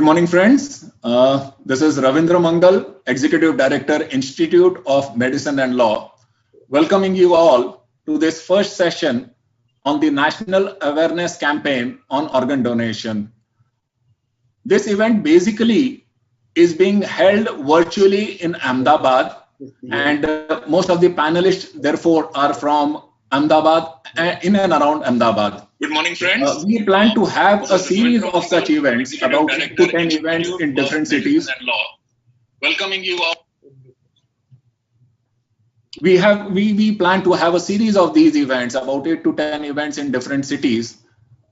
morning, friends. This is Ravindra Mangal, Executive Director, Institute of Medicine and Law, welcoming you all to this first session on the National Awareness Campaign on Organ Donation. This event basically is being held virtually in Ahmedabad, and most of the panelists, therefore, are from Ahmedabad, in and around Ahmedabad. Good morning, friends. We plan to have a series of such events, about 8 to 10 events in different cities. Welcoming you all. We plan to have a series of these events, about 8 to 10 events in different cities.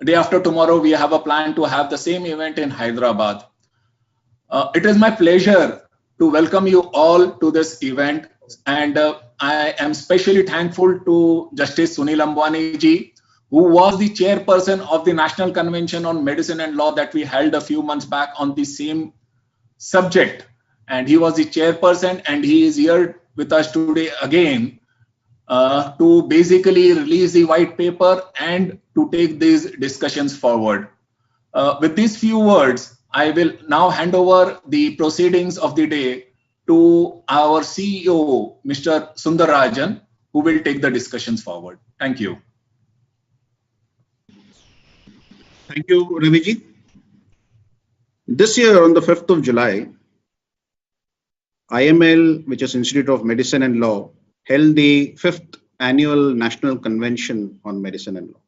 Day after tomorrow, we have a plan to have the same event in Hyderabad. It is my pleasure to welcome you all to this event, and I am especially thankful to Justice Sunil Ambani ji, who was the chairperson of the National Convention on Medicine and Law that we held a few months back on the same subject. And he was the chairperson, and he is here with us today again to basically release the white paper and to take these discussions forward. With these few words, I will now hand over the proceedings of the day to our CEO, Mr. Sundarajan, who will take the discussions forward. Thank you. Thank you, Raviji. This year, on the 5th of July, IML, which is Institute of Medicine and Law, held the 5th Annual National Convention on Medicine and Law.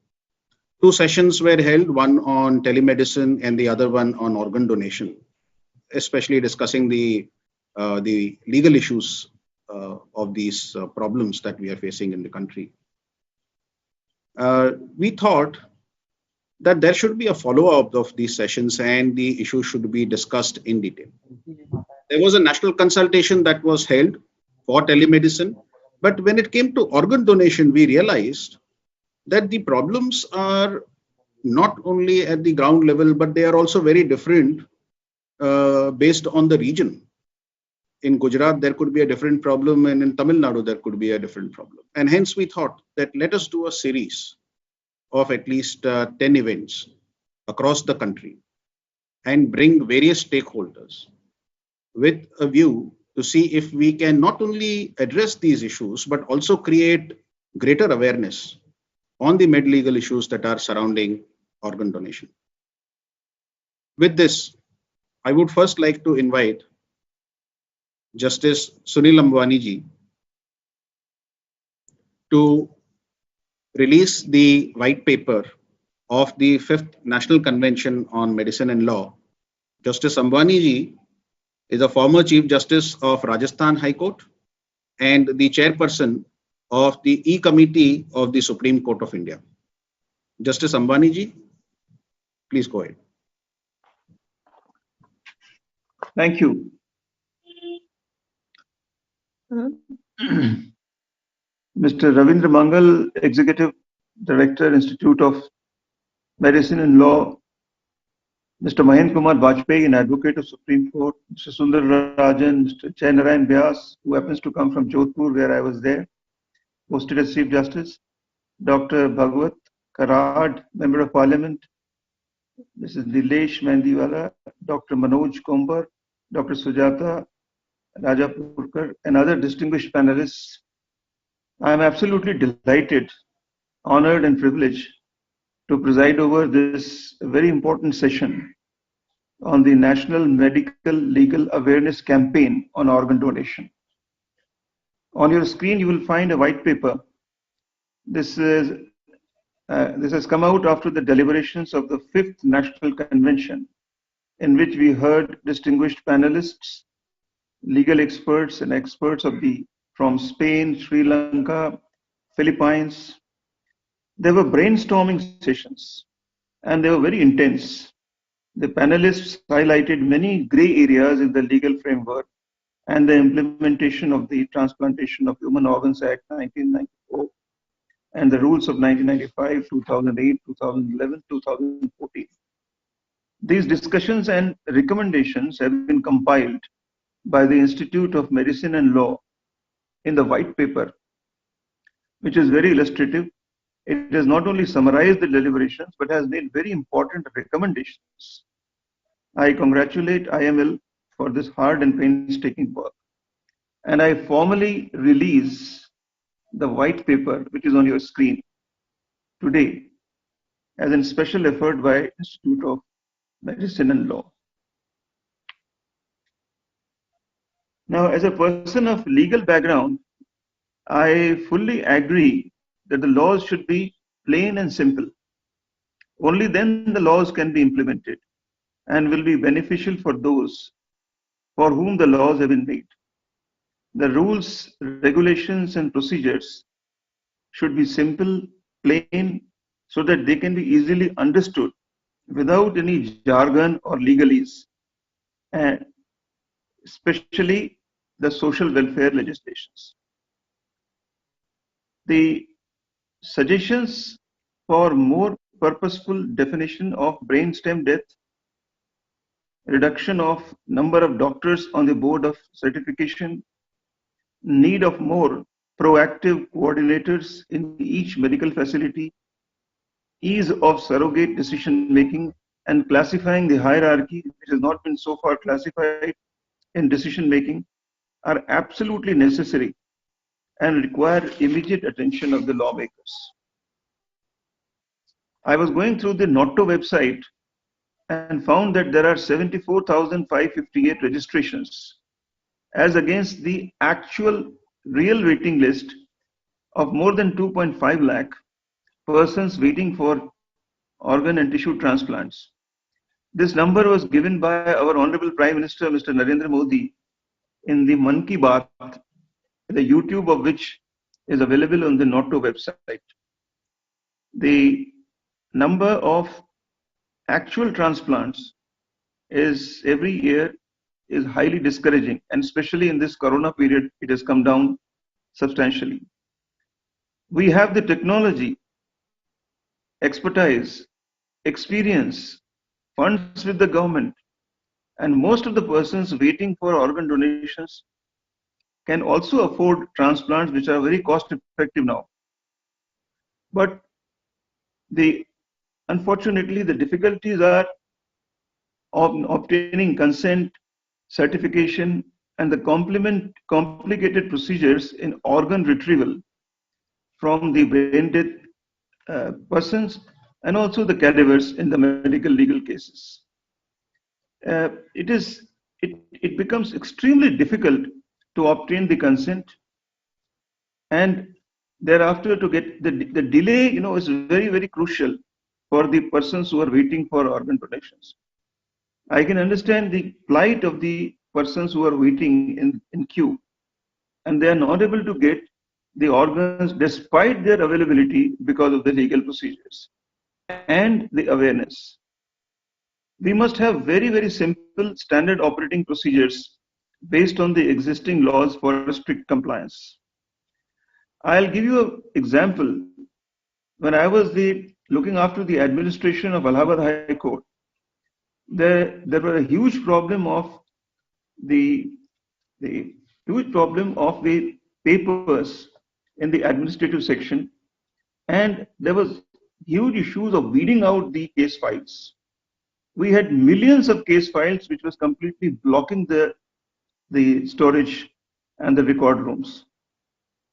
Two sessions were held, one on telemedicine and the other one on organ donation, especially discussing the legal issues of these problems that we are facing in the country. We thought that there should be a follow-up of these sessions and the issue should be discussed in detail. There was a national consultation that was held for telemedicine, but when it came to organ donation, we realized that the problems are not only at the ground level, but they are also very different based on the region. In Gujarat, there could be a different problem, and in Tamil Nadu, there could be a different problem. And hence we thought that let us do a series of at least 10 events across the country and bring various stakeholders with a view to see if we can not only address these issues, but also create greater awareness on the MedLegal issues that are surrounding organ donation. With this, I would first like to invite Justice Sunil Ambani ji to release the white paper of the 5th National Convention on Medicine and Law. Justice Ambani ji is a former Chief Justice of Rajasthan High Court and the chairperson of the E-Committee of the Supreme Court of India. Justice Ambani ji, please go ahead. Thank you. Mr. Ravindra Mangal, Executive Director, Institute of Medicine and Law, Mr. Mahendra Kumar Vajpayee, an advocate of Supreme Court, Mr. Sundar Rajan, Mr. Chainarayan Vyas, who happens to come from Jodhpur, where I was there, posted as Chief Justice, Dr. Bhagwat Karad, Member of Parliament, Mrs. Nilesh Mendiwala, Dr. Manoj Kombar, Dr. Sujata Rajapurkar, and other distinguished panelists. I am absolutely delighted, honored, and privileged to preside over this very important session on the National Medical Legal Awareness Campaign on Organ Donation. On your screen, you will find a white paper. This has come out after the deliberations of the 5th National Convention, in which we heard distinguished panelists, legal experts, and experts from Spain, Sri Lanka, Philippines. There were brainstorming sessions, and they were very intense. The panelists highlighted many gray areas in the legal framework and the implementation of the Transplantation of Human Organs Act 1994 and the rules of 1995, 2008, 2011, 2014. These discussions and recommendations have been compiled by the Institute of Medicine and Law in the white paper, which is very illustrative. It has not only summarized the deliberations, but has made very important recommendations I congratulate IML for this hard and painstaking work. And I formally release the white paper, which is on your screen today, as a special effort by Institute of Medicine and Law. Now, as a person of legal background, I fully agree that the laws should be plain and simple. Only then the laws can be implemented and will be beneficial for those for whom the laws have been made. The rules, regulations, and procedures should be simple, plain, so that they can be easily understood without any jargon or legalese, and especially the social welfare legislations. The suggestions for more purposeful definition of brainstem death, reduction of number of doctors on the board of certification, need of more proactive coordinators in each medical facility, ease of surrogate decision making, and classifying the hierarchy, which has not been so far classified in decision making, are absolutely necessary and require immediate attention of the lawmakers. I was going through the NOTO website and found that there are 74,558 registrations as against the actual real waiting list of more than 2.5 lakh persons waiting for organ and tissue transplants. This number was given by our Honorable Prime Minister, Mr. Narendra Modi, in the Man Ki Baat, the YouTube of which is available on the NOTO website. The number of actual transplants is every year is highly discouraging, and especially in this corona period, it has come down substantially. We have the technology, expertise, experience, funds with the government, and most of the persons waiting for organ donations can also afford transplants, which are very cost effective now. But unfortunately, the difficulties are of obtaining consent, certification, and the complicated procedures in organ retrieval from the brain dead persons, and also the cadavers in the medical legal cases. It becomes extremely difficult to obtain the consent, and thereafter to get the delay, is very, very crucial for the persons who are waiting for organ donations. I can understand the plight of the persons who are waiting in queue, and they are not able to get the organs despite their availability because of the legal procedures and the awareness. We must have very, very simple standard operating procedures based on the existing laws for strict compliance. I'll give you an example. When I was looking after the administration of Allahabad High Court, there was a huge problem of the papers in the administrative section, and there was huge issues of weeding out the case files. We had millions of case files which was completely blocking the storage and the record rooms.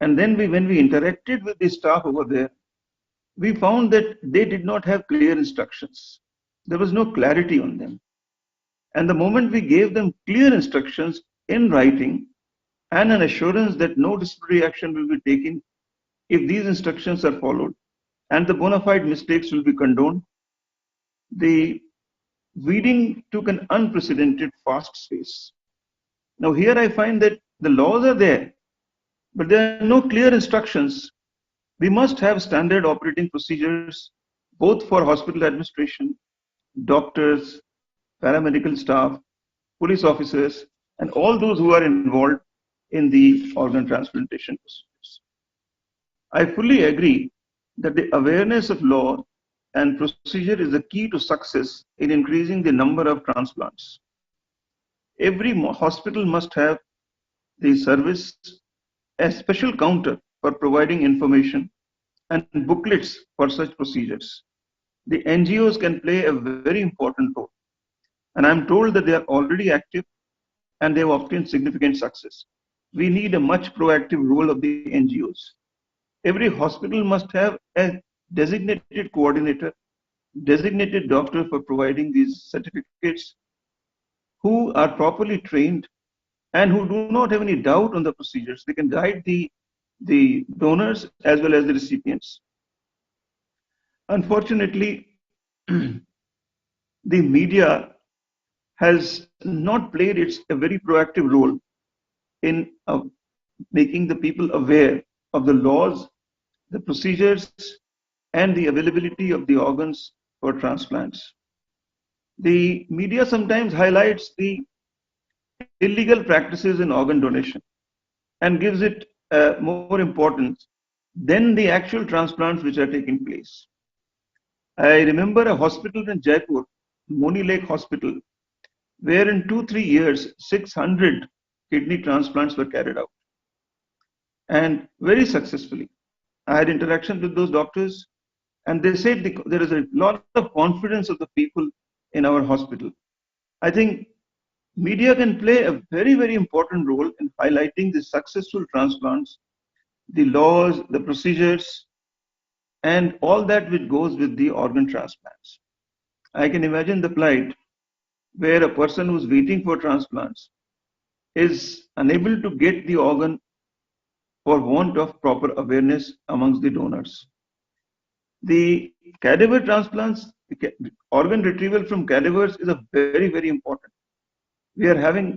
And then when we interacted with the staff over there, we found that they did not have clear instructions. There was no clarity on them. And the moment we gave them clear instructions in writing and an assurance that no disciplinary action will be taken if these instructions are followed and the bona fide mistakes will be condoned, the weeding took an unprecedented fast pace. Now here I find that the laws are there, but there are no clear instructions. We must have standard operating procedures, both for hospital administration, doctors, paramedical staff, police officers, and all those who are involved in the organ transplantation procedures. I fully agree that the awareness of law and procedure is the key to success in increasing the number of transplants. Every hospital must have the service, a special counter for providing information and booklets for such procedures. The NGOs can play a very important role. And I'm told that they are already active and they have obtained significant success. We need a much proactive role of the NGOs. Every hospital must have a designated coordinator, designated doctor for providing these certificates, who are properly trained and who do not have any doubt on the procedures. They can guide the donors as well as the recipients. Unfortunately, the media has not played a very proactive role in making the people aware of the laws, the procedures, and the availability of the organs for transplants. The media sometimes highlights the illegal practices in organ donation and gives it more importance than the actual transplants which are taking place. I remember a hospital in Jaipur, Moni Lake Hospital, where in 2-3 years, 600 kidney transplants were carried out, and very successfully. I had interactions with those doctors, and they said there is a lot of confidence of the people in our hospital. I think media can play a very, very important role in highlighting the successful transplants, the laws, the procedures, and all that which goes with the organ transplants. I can imagine the plight where a person who's waiting for transplants is unable to get the organ for want of proper awareness amongst the donors. The cadaver transplants, organ retrieval from cadavers is a very, very important. We have had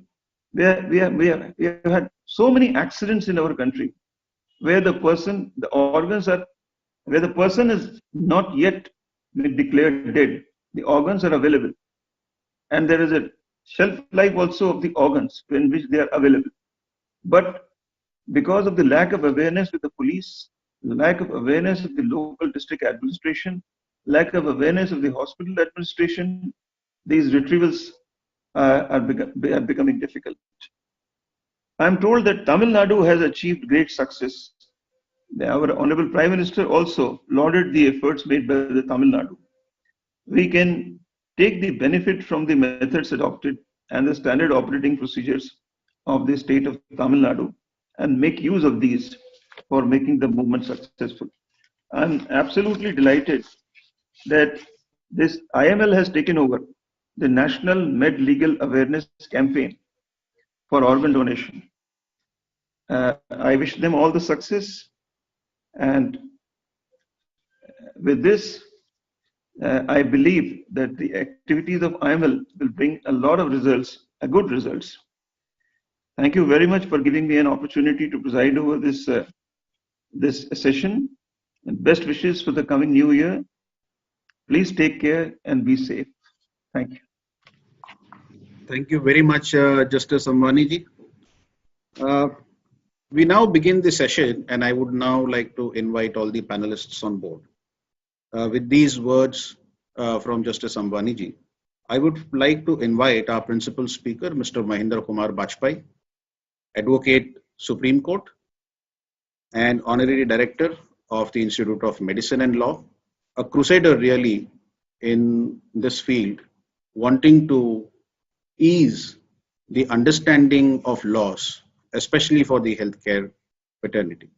so many accidents in our country where the person is not yet declared dead. The organs are available, and there is a shelf life also of the organs in which they are available. But because of the lack of awareness with the police, the lack of awareness of the local district administration, lack of awareness of the hospital administration, these retrievals are becoming difficult. I'm told that Tamil Nadu has achieved great success. Our Honorable Prime Minister also lauded the efforts made by the Tamil Nadu. We can take the benefit from the methods adopted and the standard operating procedures of the state of Tamil Nadu and make use of these for making the movement successful. I'm absolutely delighted that this IML has taken over the National MedLegal Awareness Campaign for organ donation. I wish them all the success, and with this, I believe that the activities of IML will bring a lot of results, good results. Thank you very much for giving me an opportunity to preside over this session, and best wishes for the coming new year. Please take care and be safe. Thank you. Thank you very much, Justice Ambani ji. We now begin the session, and I would now like to invite all the panelists on board. With these words from Justice Ambani ji, I would like to invite our principal speaker, Mr. Mahendra Kumar Bajpai, Advocate, Supreme Court, and Honorary Director of the Institute of Medicine and Law, a crusader really in this field, wanting to ease the understanding of laws, especially for the healthcare fraternity.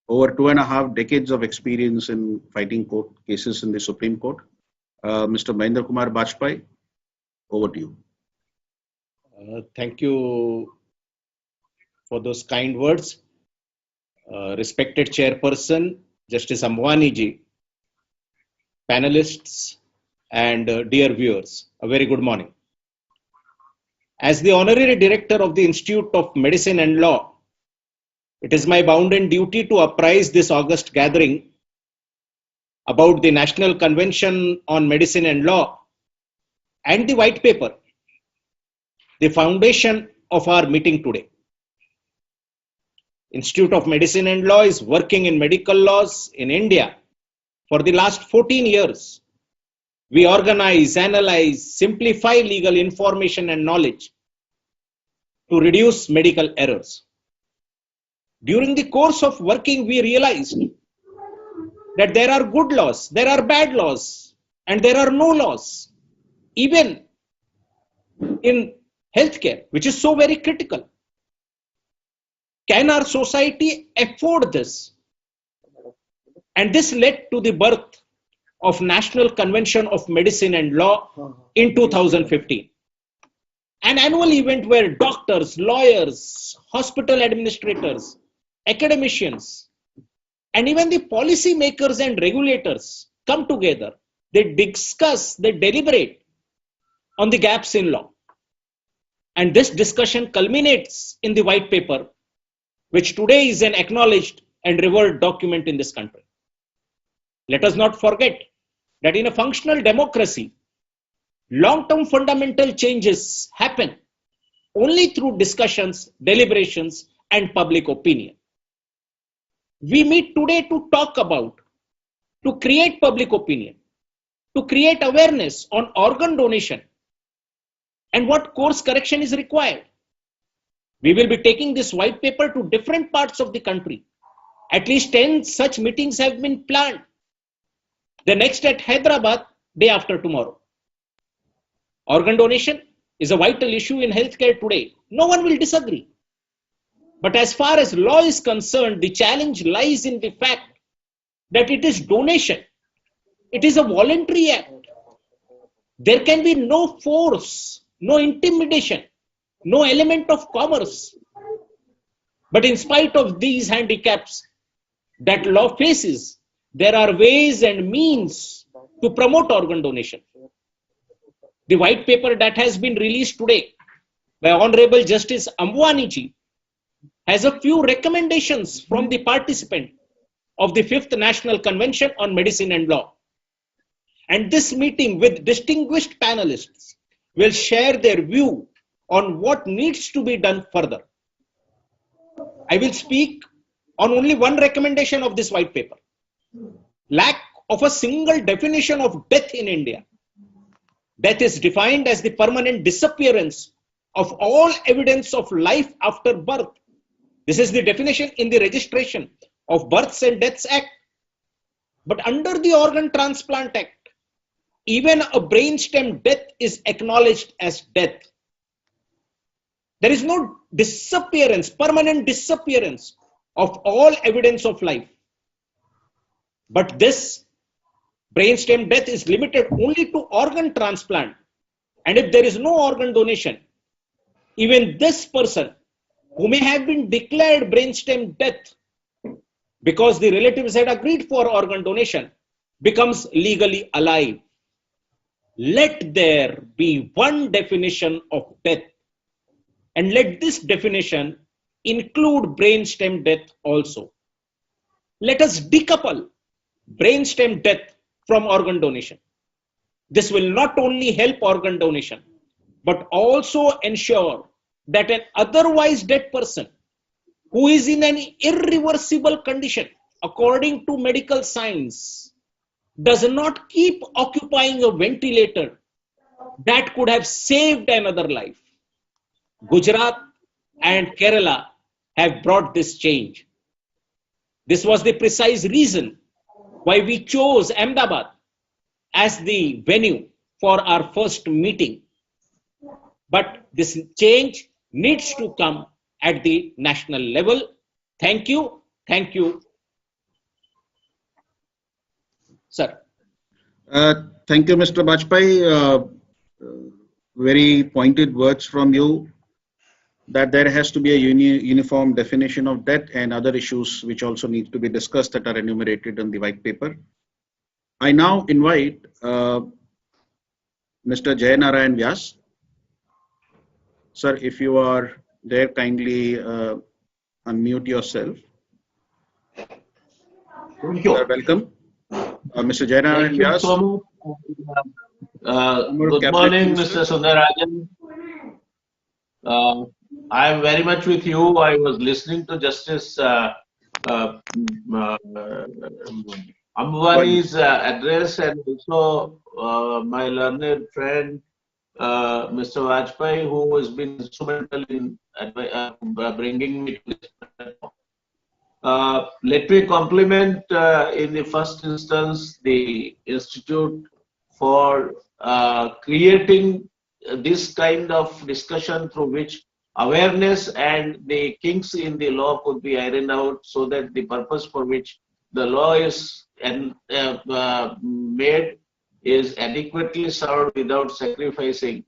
Over 2.5 decades of experience in fighting court cases in the Supreme Court. Mr. Mahendra Kumar Bajpai, over to you. Thank you for those kind words. Respected Chairperson, Justice Ambani ji, panelists, and dear viewers, a very good morning. As the Honorary Director of the Institute of Medicine and Law, it is my bounden duty to apprise this august gathering about the National Convention on Medicine and Law and the White Paper, the foundation of our meeting today. Institute of Medicine and Law is working in medical laws in India for the last 14 years. We organize, analyze, simplify legal information and knowledge to reduce medical errors. During the course of working, we realized that there are good laws, there are bad laws, and there are no laws. Even in healthcare, which is so very critical. Can our society afford this? And this led to the birth of National Convention of Medicine and Law in 2015. An annual event where doctors, lawyers, hospital administrators, academicians, and even the policy makers and regulators come together. They discuss, they deliberate on the gaps in law. And this discussion culminates in the white paper, which today is an acknowledged and revered document in this country. Let us not forget that in a functional democracy, long-term fundamental changes happen only through discussions, deliberations, and public opinion. We meet today to talk about, to create public opinion, to create awareness on organ donation and what course correction is required. We will be taking this white paper to different parts of the country. At least 10 such meetings have been planned. The next at Hyderabad, day after tomorrow. Organ donation is a vital issue in healthcare today. No one will disagree. But as far as law is concerned, the challenge lies in the fact that it is donation. It is a voluntary act. There can be no force, no intimidation, no element of commerce. But in spite of these handicaps that law faces, there are ways and means to promote organ donation. The white paper that has been released today by Honorable Justice Ambwani ji has a few recommendations from the participant of the 5th National Convention on Medicine and Law. And this meeting with distinguished panelists will share their view on what needs to be done further. I will speak on only one recommendation of this white paper. Lack of a single definition of death in India. Death is defined as the permanent disappearance of all evidence of life after birth. This is the definition in the Registration of Births and Deaths Act. But under the Organ Transplant Act, even a brainstem death is acknowledged as death. There is no disappearance, permanent disappearance of all evidence of life. But this brainstem death is limited only to organ transplant. And if there is no organ donation, even this person who may have been declared brainstem death because the relatives had agreed for organ donation becomes legally alive. Let there be one definition of death, and let this definition include brainstem death also. Let us decouple brainstem death from organ donation. This will not only help organ donation, but also ensure that an otherwise dead person who is in an irreversible condition according to medical science does not keep occupying a ventilator that could have saved another life. Gujarat and Kerala have brought this change. This was the precise reason why we chose Ahmedabad as the venue for our first meeting. But this change needs to come at the national level. Thank you. Thank you, sir. Thank you, Mr. Bajpai. Very pointed words from you, that there has to be a uniform definition of death and other issues which also need to be discussed that are enumerated in the white paper. I now invite Mr. Jayanarayan Vyas. Sir, if you are there, kindly unmute yourself. Thank you. Sir, welcome. Mr. Jayanarayan Vyas. So good morning, Mr. Sundarajan. I am very much with you. I was listening to Justice Ambwani's address, and also my learned friend, Mr. Vajpayee, who has been instrumental in bringing me to this platform. Let me compliment in the first instance the Institute for creating this kind of discussion through which awareness and the kinks in the law could be ironed out so that the purpose for which the law is made is adequately served without sacrificing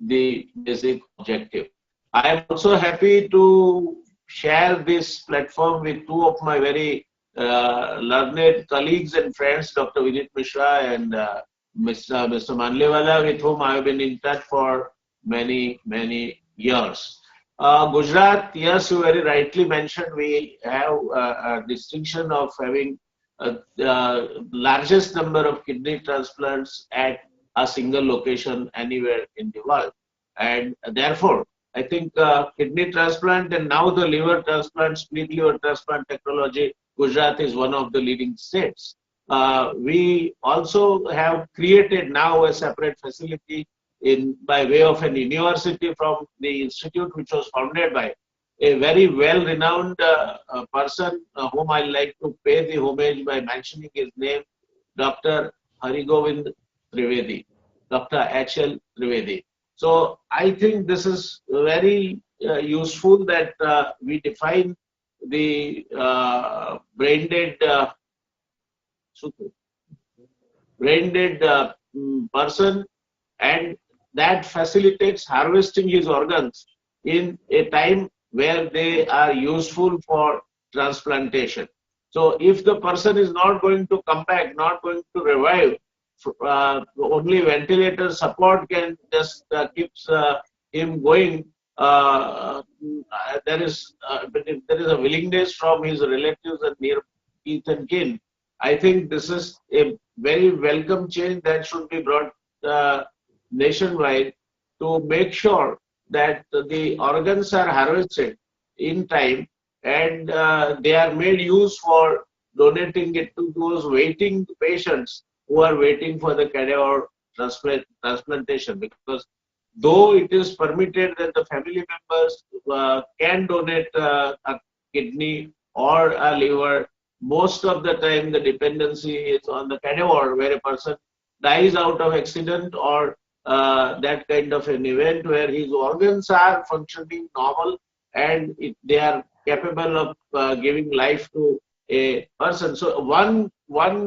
the basic objective. I am also happy to share this platform with two of my very learned colleagues and friends, Dr. Vinit Mishra and Mr. Manlewala, with whom I have been in touch for many years. Gujarat, yes, you very rightly mentioned, we have a distinction of having the largest number of kidney transplants at a single location anywhere in the world. And therefore, I think kidney transplant and now the liver transplant, split liver transplant technology, Gujarat is one of the leading states. We also have created now a separate facility by way of an university from the institute, which was founded by a very well-renowned person whom I like to pay the homage by mentioning his name, Dr. Harigovind Trivedi, Dr. H.L. Trivedi. So I think this is very useful that we define the brain-dead person, and that facilitates harvesting his organs in a time where they are useful for transplantation. So if the person is not going to come back, not going to revive, only ventilator support can just keeps him going. There is a willingness from his relatives and near teeth and kin. I think this is a very welcome change that should be brought nationwide to make sure that the organs are harvested in time and they are made use for donating it to those waiting patients who are waiting for the cadaver transplantation. Because though it is permitted that the family members can donate a kidney or a liver, most of the time the dependency is on the cadaver, where a person dies out of accident or that kind of an event where his organs are functioning normal and they are capable of giving life to a person. So one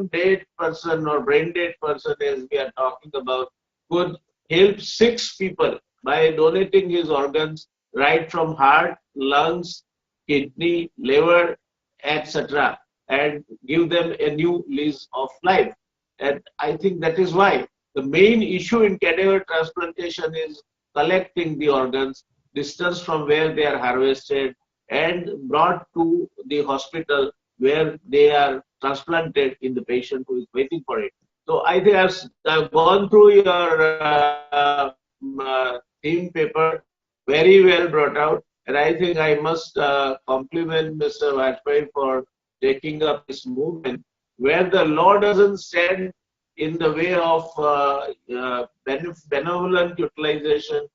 dead person or brain dead person, as we are talking about, could help 6 people by donating his organs right from heart, lungs, kidney, liver, etc., and give them a new lease of life. And I think that is why the main issue in cadaver transplantation is collecting the organs, distance from where they are harvested and brought to the hospital where they are transplanted in the patient who is waiting for it. So I think I've gone through your theme paper, very well brought out, and I think I must compliment Mr. Vajpayee for taking up this movement where the law doesn't stand in the way of benevolent utilization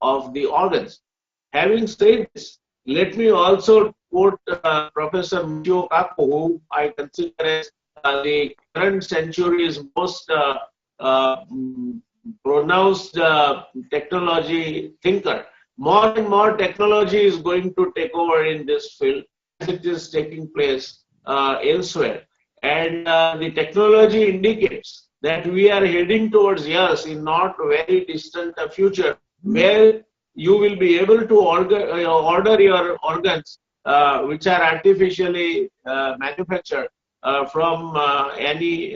of the organs. Having said this, let me also quote Professor Michio Kaku, who I consider as the current century's most pronounced technology thinker. More and more technology is going to take over in this field as it is taking place elsewhere. And the technology indicates that we are heading towards years in not very distant future where you will be able to order your organs which are artificially manufactured from any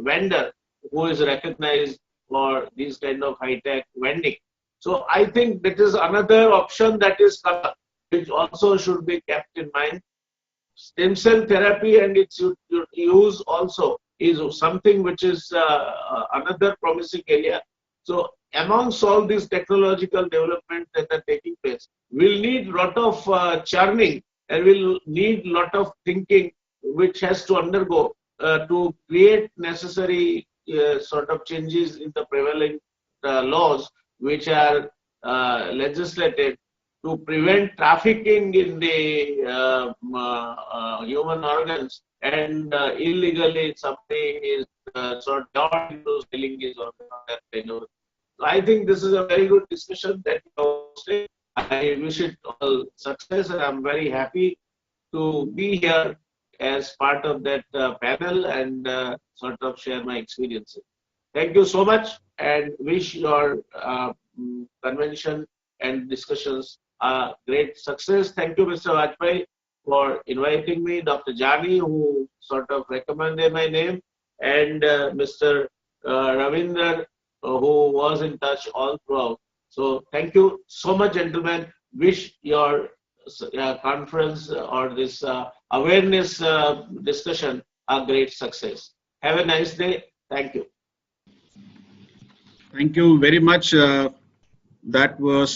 vendor who is recognized for these kind of high-tech vending. So I think that is another option that is coming, which also should be kept in mind. Stem cell therapy and its use also is something which is another promising area. So amongst all these technological developments that are taking place, we'll need a lot of churning and we'll need a lot of thinking which has to undergo to create necessary sort of changes in the prevailing laws which are legislated to prevent trafficking in the human organs and illegally somebody is sort of into selling his organs. I think this is a very good discussion that you hosted. I wish it all success, and I'm very happy to be here as part of that panel and sort of share my experiences. Thank you so much, and wish your convention and discussions great success. Thank you, Mr. Vajpayee, for inviting me, Dr. Jani, who sort of recommended my name, and Mr. Ravinder, who was in touch all throughout. So thank you so much, gentlemen. Wish your conference or this awareness discussion a great success. Have a nice day. Thank you. Thank you very much. That was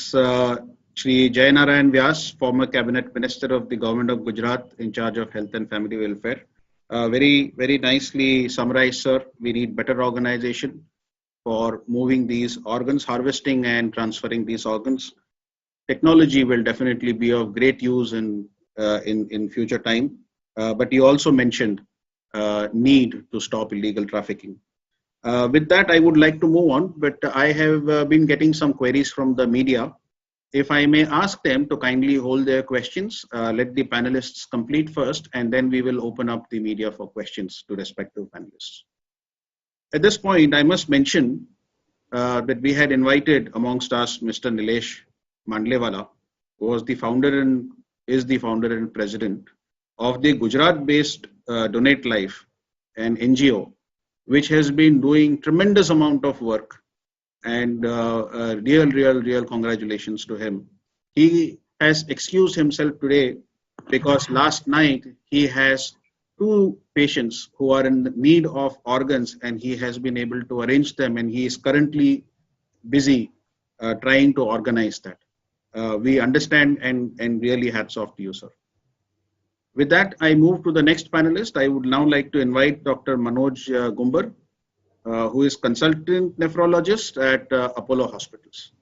Shri Jayanarayan Vyas, former Cabinet Minister of the Government of Gujarat in charge of Health and Family Welfare. Very nicely summarized, sir. We need better organization for moving these organs, harvesting and transferring these organs. Technology will definitely be of great use in future time. But you also mentioned need to stop illegal trafficking. With that, I would like to move on, but I have been getting some queries from the media. If I may ask them to kindly hold their questions, let the panelists complete first, and then we will open up the media for questions to respective panelists. At this point, I must mention that we had invited amongst us Mr. Nilesh Mandlewala, who was the founder and is the founder and president of the Gujarat-based Donate Life, an NGO, which has been doing tremendous amount of work, and real congratulations to him. He has excused himself today because last night he has 2 patients who are in need of organs, and he has been able to arrange them, and he is currently busy trying to organize that. We understand, and really hats off to you, sir. With that, I move to the next panelist. I would now like to invite Dr. Manoj Gumbar, who is consultant nephrologist at Apollo Hospitals.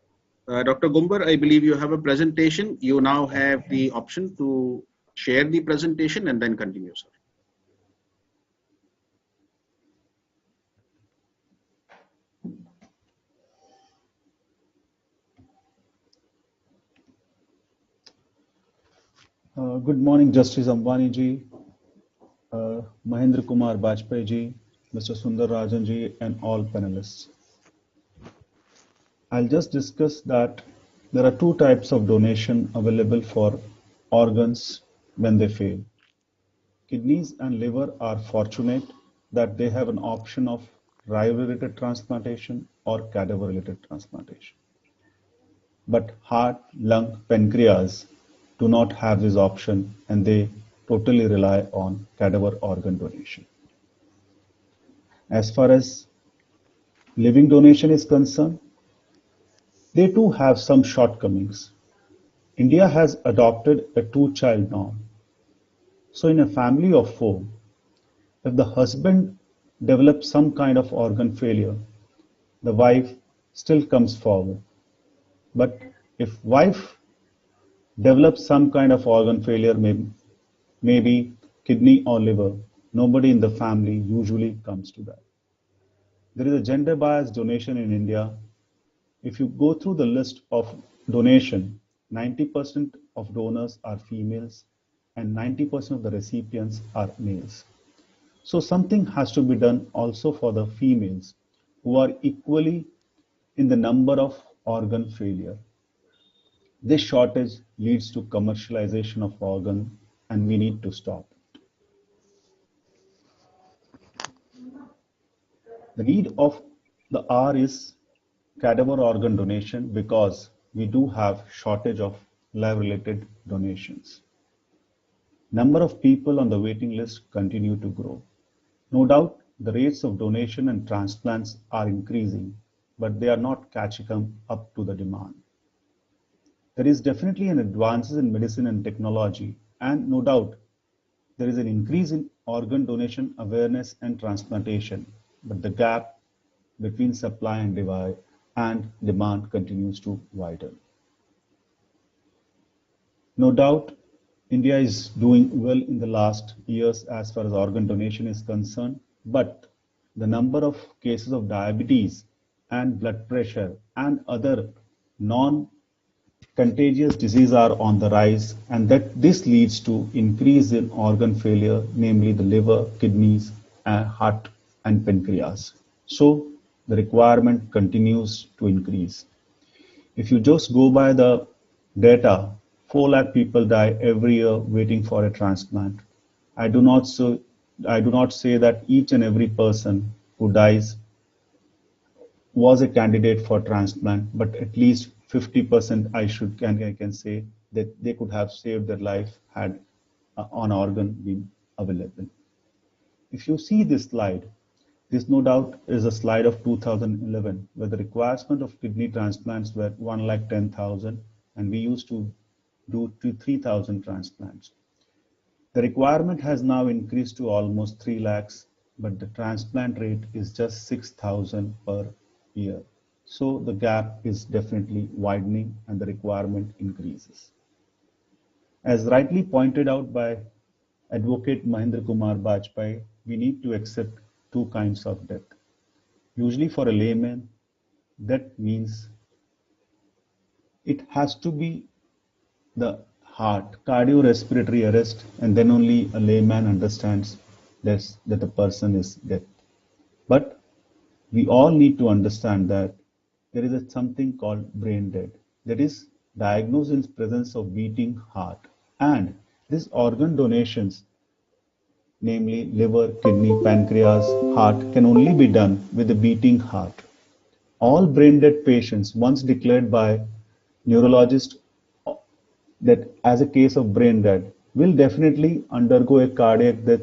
Dr. Gumbar, I believe you have a presentation. You now have the option to share the presentation and then continue, sir. Good morning, Justice Ambani ji, Mahendra Kumar Vajpayee ji, Mr. Sundar Rajan ji, and all panelists. I'll just discuss that there are 2 types of donation available for organs when they fail. Kidneys and liver are fortunate that they have an option of rive-related transplantation or cadaver-related transplantation. But heart, lung, pancreas do not have this option, and they totally rely on cadaver organ donation. As far as living donation is concerned, they too have some shortcomings. India has adopted a 2-child norm. So in a family of 4, if the husband develops some kind of organ failure, the wife still comes forward. But if wife develops some kind of organ failure, maybe kidney or liver, nobody in the family usually comes to that. There is a gender biased donation in India. If you go through the list of donation, 90% of donors are females and 90% of the recipients are males. So something has to be done also for the females who are equally in the number of organ failure. This shortage leads to commercialization of organ, and we need to stop it. The need of the hour is cadaver organ donation because we do have shortage of liver-related donations. Number of people on the waiting list continue to grow. No doubt, the rates of donation and transplants are increasing, but they are not catching up to the demand. There is definitely an advances in medicine and technology, and no doubt there is an increase in organ donation awareness and transplantation, but the gap between supply and demand continues to widen. No doubt, India is doing well in the last years as far as organ donation is concerned, but the number of cases of diabetes and blood pressure and other non-contagious diseases are on the rise, and that this leads to increase in organ failure, namely the liver, kidneys, and heart and pancreas. So the requirement continues to increase. If you just go by the data, 4 lakh people die every year waiting for a transplant. I do not say that each and every person who dies was a candidate for transplant, but at least 50% I can say that they could have saved their life had an organ been available. If you see this slide, this no doubt is a slide of 2011, where the requirement of kidney transplants were 1,10,000, and we used to do 3,000 transplants. The requirement has now increased to almost 3 lakhs, but the transplant rate is just 6,000 per year. So the gap is definitely widening and the requirement increases. As rightly pointed out by Advocate Mahendra Kumar Bajpai, we need to accept 2 kinds of death. Usually for a layman, that means it has to be the heart, cardiorespiratory arrest, and then only a layman understands that the person is dead. But we all need to understand that there is something called brain dead, that is diagnosed in presence of beating heart. And these organ donations, namely liver, kidney, pancreas, heart, can only be done with a beating heart. All brain dead patients, once declared by neurologist that as a case of brain dead, will definitely undergo a cardiac death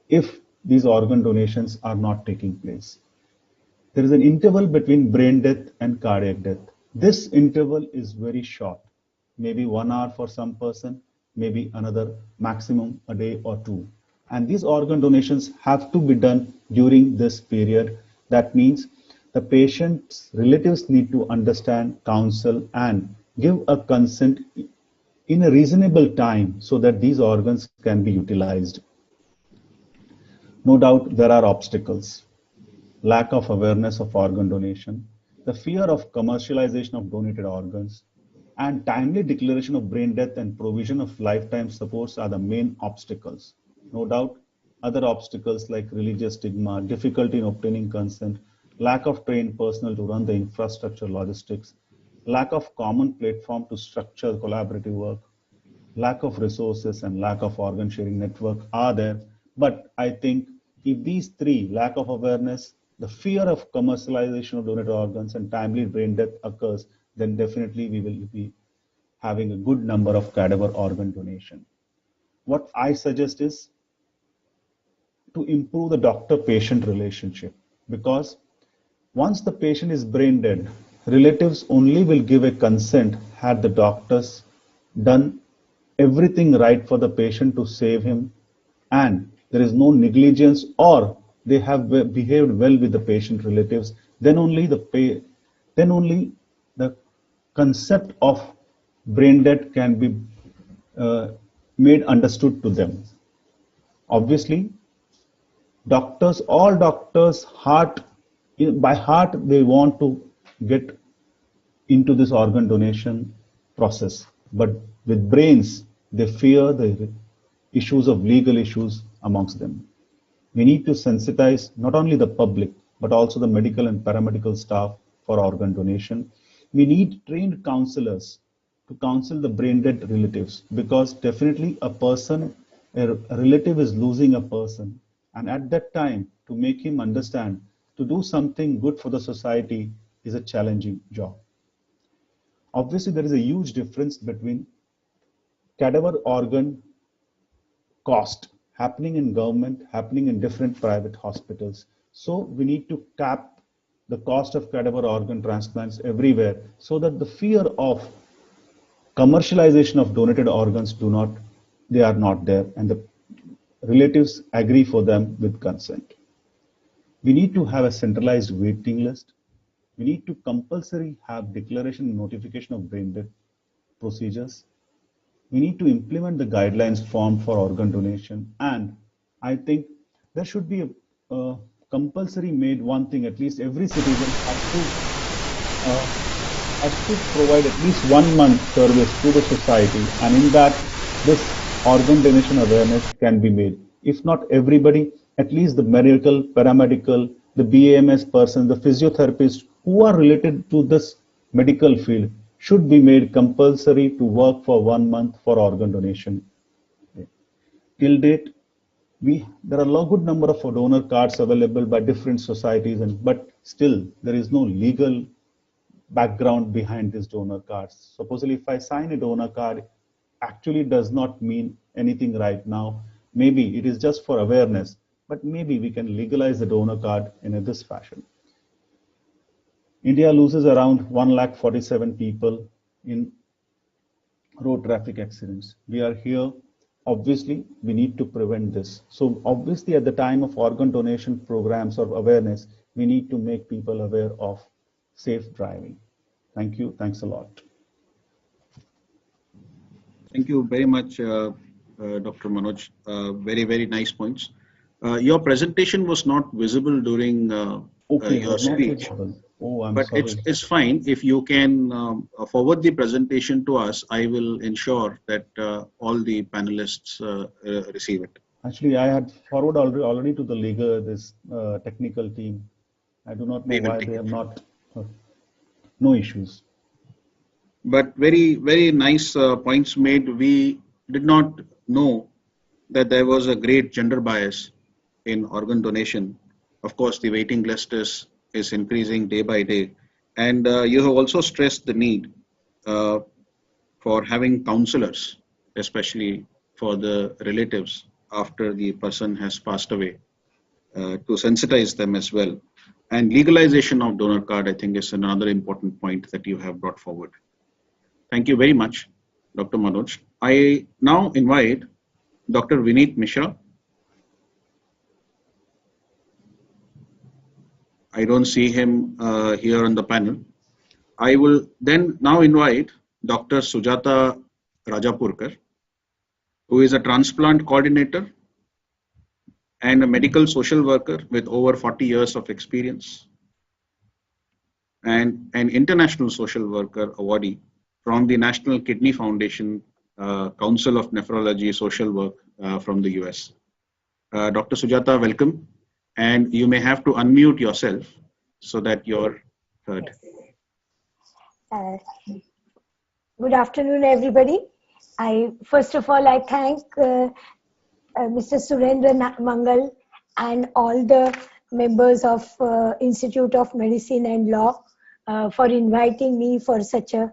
if these organ donations are not taking place. There is an interval between brain death and cardiac death. This interval is very short, maybe 1 hour for some person, maybe another maximum a day or 2. And these organ donations have to be done during this period. That means the patient's relatives need to understand, counsel, and give a consent in a reasonable time so that these organs can be utilized. No doubt there are obstacles. Lack of awareness of organ donation, the fear of commercialization of donated organs, and timely declaration of brain death and provision of lifetime supports are the main obstacles. No doubt, other obstacles like religious stigma, difficulty in obtaining consent, lack of trained personnel to run the infrastructure logistics, lack of common platform to structure collaborative work, lack of resources, and lack of organ sharing network are there. But I think if these 3, lack of awareness, the fear of commercialization of donated organs, and timely brain death occurs, then definitely we will be having a good number of cadaver organ donation. What I suggest is to improve the doctor-patient relationship, because once the patient is brain dead, relatives only will give a consent had the doctors done everything right for the patient to save him, and there is no negligence, or they have behaved well with the patient relatives, then only the concept of brain death can be made understood to them. Obviously, all doctors, by heart, they want to get into this organ donation process, but with brains, they fear the issues of legal issues amongst them. We need to sensitize not only the public, but also the medical and paramedical staff for organ donation. We need trained counselors to counsel the brain dead relatives, because definitely a relative is losing a person. And at that time, to make him understand, to do something good for the society is a challenging job. Obviously, there is a huge difference between cadaver organ cost happening in government, happening in different private hospitals. So we need to cap the cost of cadaver organ transplants everywhere, so that the fear of commercialization of donated organs they are not there, and the relatives agree for them with consent. We need to have a centralized waiting list. We need to compulsory have declaration and notification of brain death procedures. We need to implement the guidelines formed for organ donation, and I think there should be a compulsory made one thing, at least every citizen has to us to provide at least 1 month service to the society, and in that this organ donation awareness can be made. If not everybody, at least the medical, paramedical, the BAMS person, the physiotherapists who are related to this medical field should be made compulsory to work for 1 month for organ donation. Till date, there are a good number of donor cards available by different societies, but still there is no legal background behind these donor cards. Supposedly, if I sign a donor card, actually does not mean anything right now. Maybe it is just for awareness, but maybe we can legalize the donor card in this fashion. India loses around 147 people in road traffic accidents. We are here. Obviously, we need to prevent this. So obviously, at the time of organ donation programs or awareness, we need to make people aware of safe driving. Thank you. Thanks a lot. Thank you very much, Dr. Manoj. Very, very nice points. Your presentation was not visible during your speech. Oh, I'm but sorry. It's fine. If you can forward the presentation to us, I will ensure that all the panelists receive it. Actually, I had forwarded already to the legal, this technical team. I do not know why they have not. No issues. But very, very nice points made. We did not know that there was a great gender bias in organ donation. Of course, the waiting list is increasing day by day. And you have also stressed the need for having counselors, especially for the relatives after the person has passed away, to sensitize them as well. And legalization of donor card, I think, is another important point that you have brought forward. Thank you very much, Dr. Manoj. I now invite Dr. Vineet Mishra. I don't see him here on the panel. I will then now invite Dr. Sujata Rajapurkar, who is a transplant coordinator and a medical social worker with over 40 years of experience, and an international social worker awardee from the National Kidney Foundation Council of Nephrology Social Work from the US. Dr. Sujata, welcome. And you may have to unmute yourself so that you're heard. Good afternoon, everybody. First of all, I thank Mr. Surendra Mangal and all the members of Institute of Medicine and Law for inviting me for such a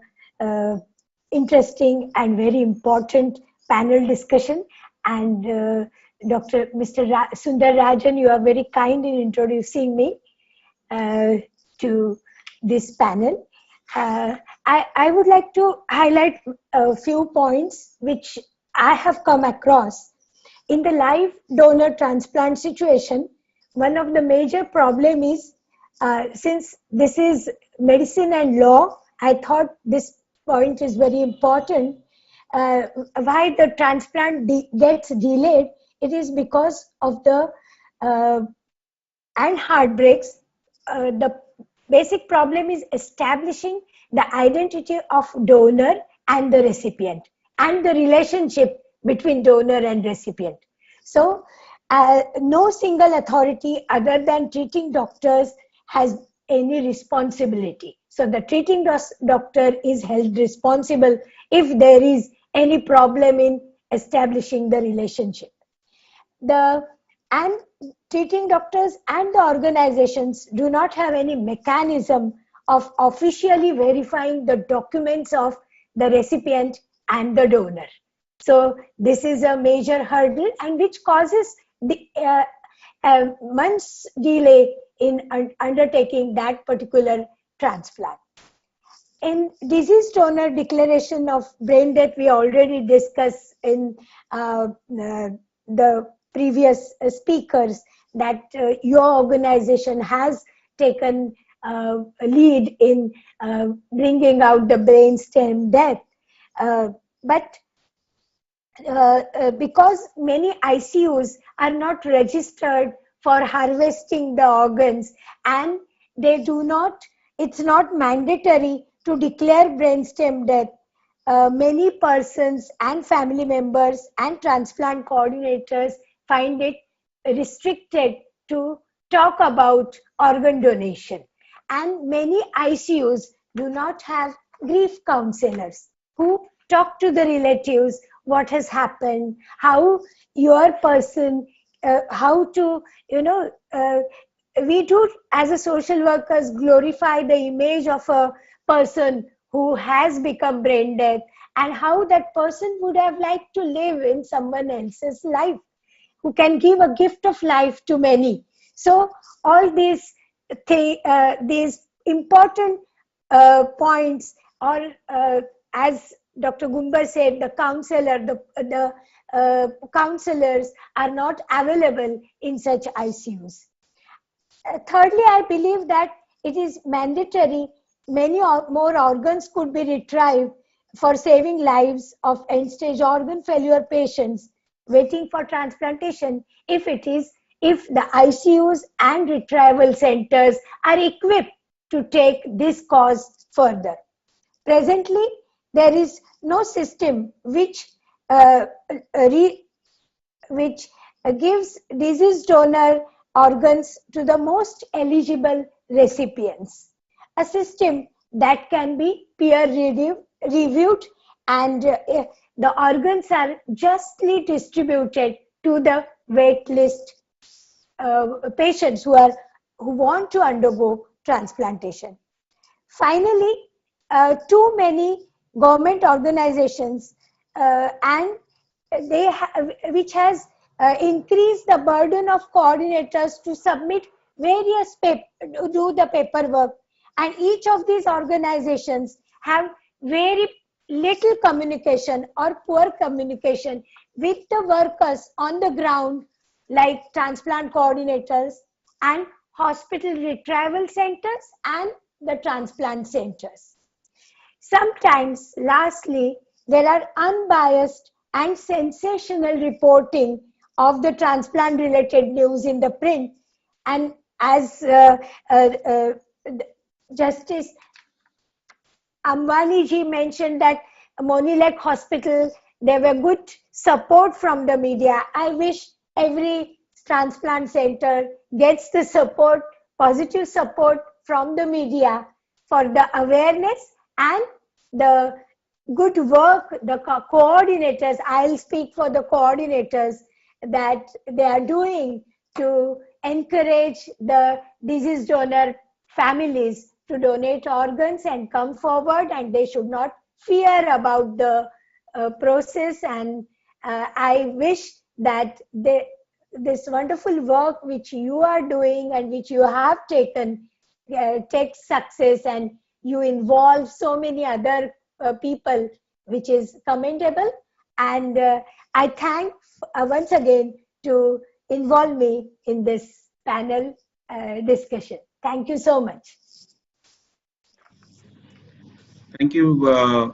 interesting and very important panel discussion. And Mr. Sundar Rajan, you are very kind in introducing me to this panel. I would like to highlight a few points which I have come across. In the live donor transplant situation, one of the major problems is, since this is medicine and law, I thought this point is very important. Why the transplant gets delayed, it is because of the and heartbreaks. The basic problem is establishing the identity of donor and the recipient and the relationship between donor and recipient. So no single authority other than treating doctors has any responsibility. So the treating doctor is held responsible if there is any problem in establishing the relationship. And treating doctors and the organizations do not have any mechanism of officially verifying the documents of the recipient and the donor. So this is a major hurdle, and which causes the months delay in undertaking that particular transplant. In disease donor declaration of brain death, we already discussed in the previous speakers that your organization has taken a lead in bringing out the brainstem death. But because many ICUs are not registered for harvesting the organs, and they do not it's not mandatory to declare brainstem death. Many persons and family members and transplant coordinators find it restricted to talk about organ donation. And many ICUs do not have grief counselors who talk to the relatives what has happened, how your person, how to, we do as a social workers glorify the image of a person who has become brain dead and how that person would have liked to live in someone else's life, who can give a gift of life to many. So all these important points, or as Dr. Gumbar said, the counselors are not available in such ICUs. Thirdly, I believe that it is mandatory many more organs could be retrieved for saving lives of end-stage organ failure patients waiting for transplantation if the ICUs and retrieval centers are equipped to take this cause further. Presently, there is no system which gives disease donor organs to the most eligible recipients. A system that can be peer reviewed and the organs are justly distributed to the wait list patients who want to undergo transplantation. Finally, too many government organizations which has increased the burden of coordinators to submit various do the paperwork, and each of these organizations have very little communication or poor communication with the workers on the ground, like transplant coordinators and hospital retrieval centers and the transplant centers. Sometimes, lastly, there are unbiased and sensational reporting of the transplant related news in the print, and as Justice Ambani ji mentioned that Monilek Hospital, there were good support from the media. I wish every transplant center gets the support, positive support from the media for the awareness and the good work the coordinators, I'll speak for the coordinators, that they are doing to encourage the disease donor families to donate organs and come forward, and they should not fear about the process. And I wish that this wonderful work which you are doing and which you have taken takes success, and you involve so many other people, which is commendable. And I thank once again to involve me in this panel discussion. Thank you so much. Thank you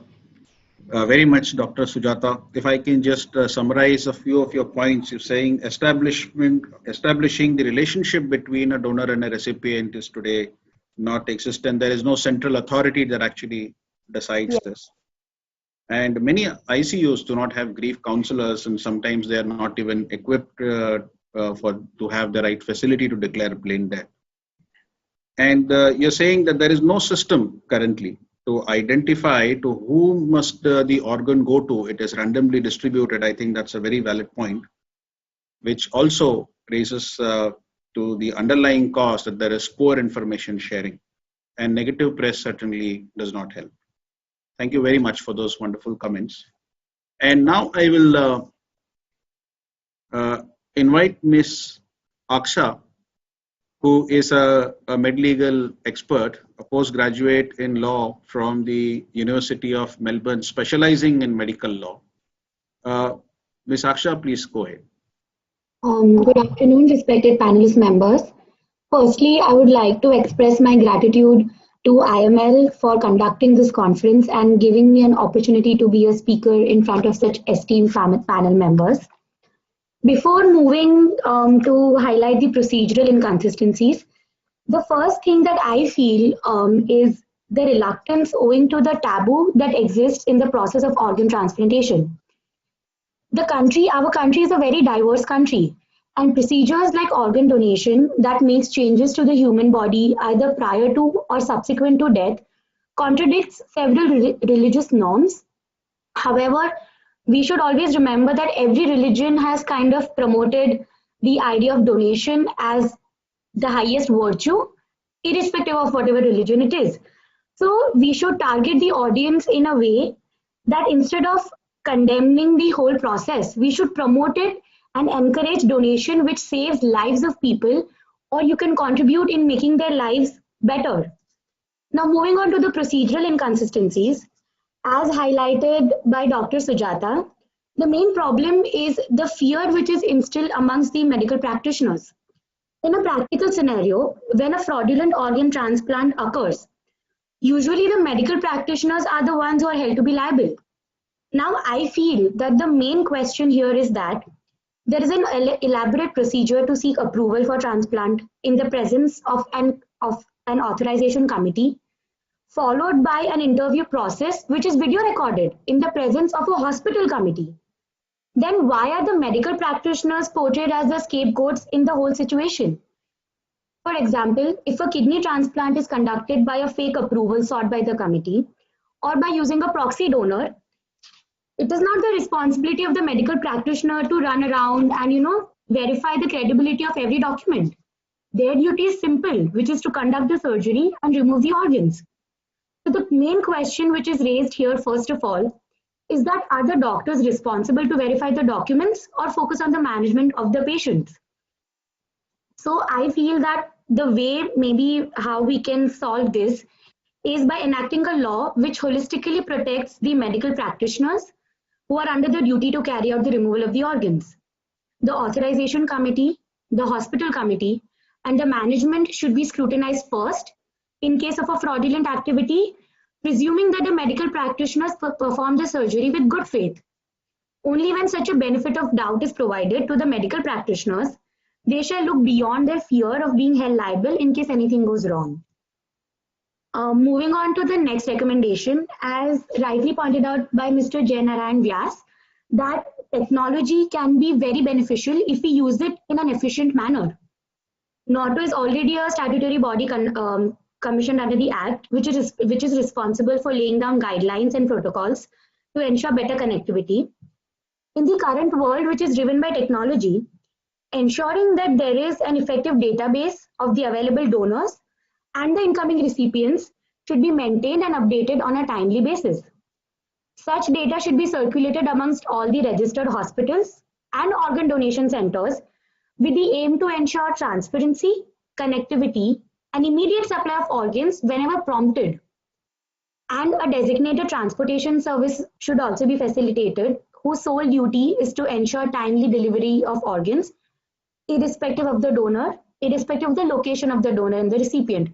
very much, Dr. Sujata. If I can just summarize a few of your points, you're saying establishing the relationship between a donor and a recipient is today not existent. There is no central authority that actually decides this. And many ICUs do not have grief counselors, and sometimes they are not even equipped to have the right facility to declare brain death. And you're saying that there is no system currently to identify to whom must the organ go to. It is randomly distributed. I think that's a very valid point, which also raises to the underlying cause that there is poor information sharing, and negative press certainly does not help. Thank you very much for those wonderful comments. And now I will invite Ms. Aksha, who is a MedLegal expert, a postgraduate in law from the University of Melbourne, specializing in medical law. Ms. Aksha, please go ahead. Good afternoon, respected panelist members. Firstly, I would like to express my gratitude to IML for conducting this conference and giving me an opportunity to be a speaker in front of such esteemed panel members. Before moving to highlight the procedural inconsistencies, The first thing that I feel is the reluctance owing to the taboo that exists in the process of organ transplantation. Our country is a very diverse country, and procedures like organ donation that makes changes to the human body either prior to or subsequent to death contradicts several religious norms. However, we should always remember that every religion has kind of promoted the idea of donation as the highest virtue, irrespective of whatever religion it is. So we should target the audience in a way that instead of condemning the whole process, we should promote it and encourage donation, which saves lives of people, or you can contribute in making their lives better. Now, moving on to the procedural inconsistencies, as highlighted by Dr. Sujata, the main problem is the fear which is instilled amongst the medical practitioners. In a practical scenario, when a fraudulent organ transplant occurs, usually the medical practitioners are the ones who are held to be liable. Now, I feel that the main question here is that there is an elaborate procedure to seek approval for transplant in the presence of an authorization committee, followed by an interview process which is video recorded in the presence of a hospital committee. Then why are the medical practitioners portrayed as the scapegoats in the whole situation? For example, if a kidney transplant is conducted by a fake approval sought by the committee or by using a proxy donor, it is not the responsibility of the medical practitioner to run around and verify the credibility of every document. Their duty is simple, which is to conduct the surgery and remove the organs. So the main question which is raised here, first of all, is that are the doctors responsible to verify the documents or focus on the management of the patients? So I feel that the way maybe how we can solve this is by enacting a law which holistically protects the medical practitioners who are under the duty to carry out the removal of the organs. The authorization committee, the hospital committee, and the management should be scrutinized first in case of a fraudulent activity, presuming that the medical practitioners perform the surgery with good faith. Only when such a benefit of doubt is provided to the medical practitioners, they shall look beyond their fear of being held liable in case anything goes wrong. Moving on to the next recommendation, as rightly pointed out by Mr. Jay Narayan Vyas, that technology can be very beneficial if we use it in an efficient manner. NATO is already a statutory body commissioned under the Act, which is responsible for laying down guidelines and protocols to ensure better connectivity. In the current world, which is driven by technology, ensuring that there is an effective database of the available donors and the incoming recipients should be maintained and updated on a timely basis. Such data should be circulated amongst all the registered hospitals and organ donation centers with the aim to ensure transparency, connectivity, and immediate supply of organs whenever prompted. And a designated transportation service should also be facilitated, whose sole duty is to ensure timely delivery of organs, irrespective of the donor, irrespective of the location of the donor and the recipient.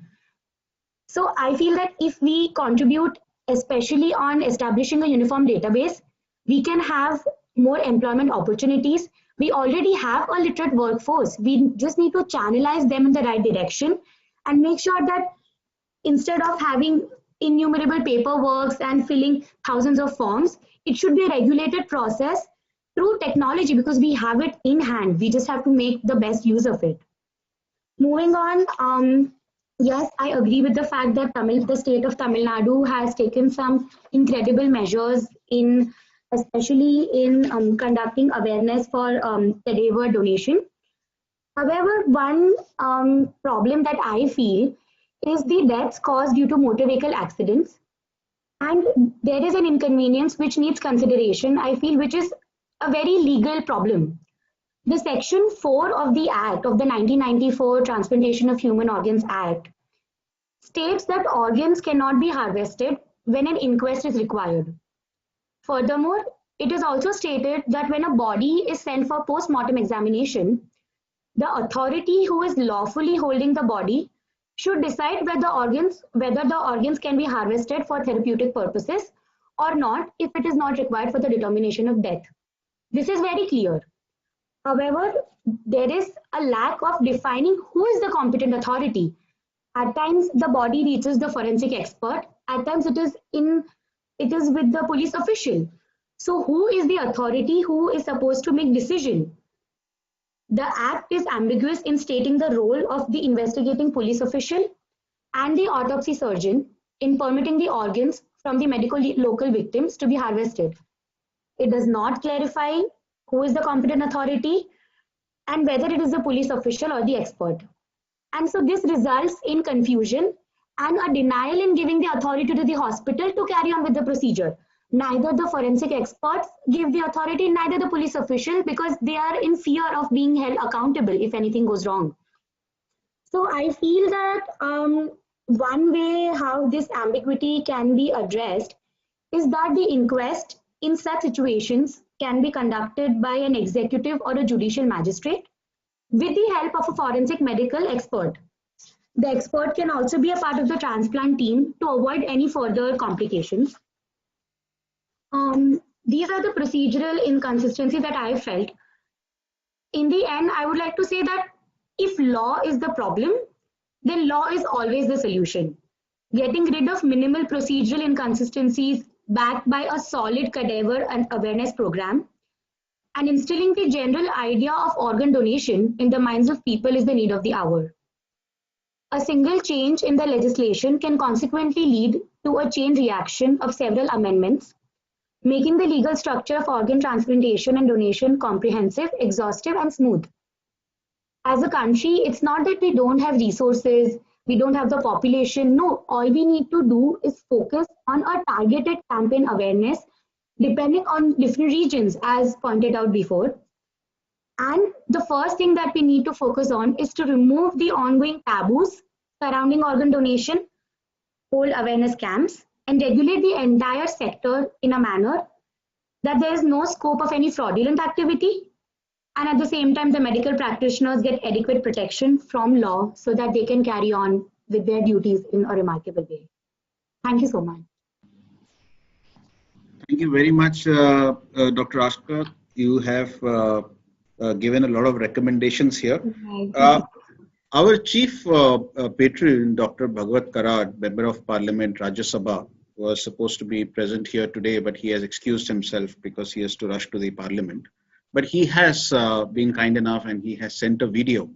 So I feel that if we contribute, especially on establishing a uniform database, we can have more employment opportunities. We already have a literate workforce. We just need to channelize them in the right direction and make sure that instead of having innumerable paperwork and filling thousands of forms, it should be a regulated process through technology because we have it in hand. We just have to make the best use of it. Moving on, yes, I agree with the fact that the state of Tamil Nadu has taken some incredible measures especially in conducting awareness for cadaver donation. However, one problem that I feel is the deaths caused due to motor vehicle accidents. And there is an inconvenience which needs consideration, I feel, which is a very legal problem. The Section 4 of the Act of the 1994 Transplantation of Human Organs Act states that organs cannot be harvested when an inquest is required. Furthermore, it is also stated that when a body is sent for post-mortem examination, the authority who is lawfully holding the body should decide whether the organs can be harvested for therapeutic purposes or not if it is not required for the determination of death. This is very clear. However, there is a lack of defining who is the competent authority. At times, the body reaches the forensic expert. At times, it is with the police official. So, who is the authority who is supposed to make decision? The Act is ambiguous in stating the role of the investigating police official and the autopsy surgeon in permitting the organs from the medical local victims to be harvested. It does not clarify who is the competent authority and whether it is the police official or the expert. And so this results in confusion and a denial in giving the authority to the hospital to carry on with the procedure. Neither the forensic experts give the authority, neither the police official, because they are in fear of being held accountable if anything goes wrong. So I feel that one way how this ambiguity can be addressed is that the inquest in such situations can be conducted by an executive or a judicial magistrate with the help of a forensic medical expert. The expert can also be a part of the transplant team to avoid any further complications. These are the procedural inconsistencies that I felt. In the end, I would like to say that if law is the problem, then law is always the solution. Getting rid of minimal procedural inconsistencies backed by a solid cadaver and awareness program and instilling the general idea of organ donation in the minds of people is the need of the hour. A single change in the legislation can consequently lead to a chain reaction of several amendments, making the legal structure of organ transplantation and donation comprehensive, exhaustive, and smooth. As a country, it's not that we don't have resources, we don't have the population. No, all we need to do is focus on a targeted campaign awareness depending on different regions, as pointed out before. And the first thing that we need to focus on is to remove the ongoing taboos surrounding organ donation, hold awareness camps, and regulate the entire sector in a manner that there is no scope of any fraudulent activity, and at the same time the medical practitioners get adequate protection from law so that they can carry on with their duties in a remarkable way. Thank you so much. Thank you very much, Dr. Askar. You have given a lot of recommendations here. Our chief patron, Dr. Bhagwat Karad, Member of Parliament, Rajya Sabha, was supposed to be present here today, but he has excused himself because he has to rush to the Parliament. But he has been kind enough and he has sent a video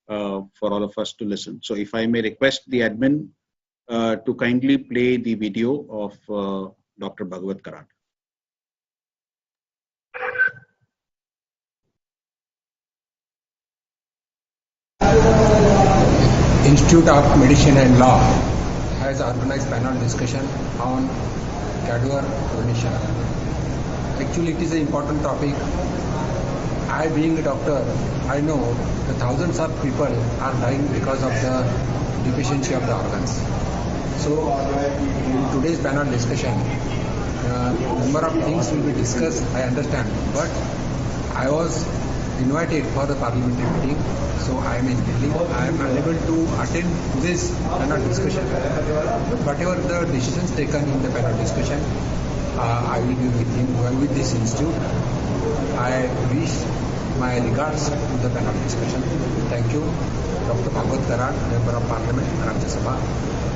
for all of us to listen. So if I may request the admin to kindly play the video of Dr. Bhagwat Karad. Institute of Medicine and Law has organized panel discussion on cadaver donation. Actually, it is an important topic. I, being a doctor, I know that thousands of people are dying because of the deficiency of the organs. So, in today's panel discussion, number of things will be discussed, I understand, but I was invited for the parliamentary meeting, so I am in Delhi. I am unable to attend this panel discussion. But whatever the decisions taken in the panel discussion, I will be with this institute. I wish my regards to the panel discussion. Thank you, Dr. Bhagwat Karad, Member of Parliament, Rajya Sabha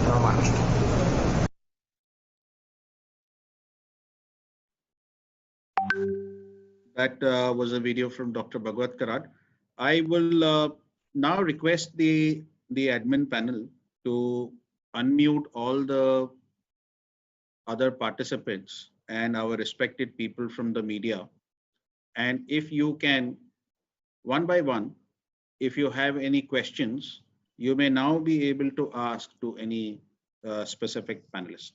from Maharashtra. That was a video from Dr. Bhagwat Karad. I will now request the admin panel to unmute all the other participants and our respected people from the media. And if you can, one by one, if you have any questions, you may now be able to ask to any specific panelist.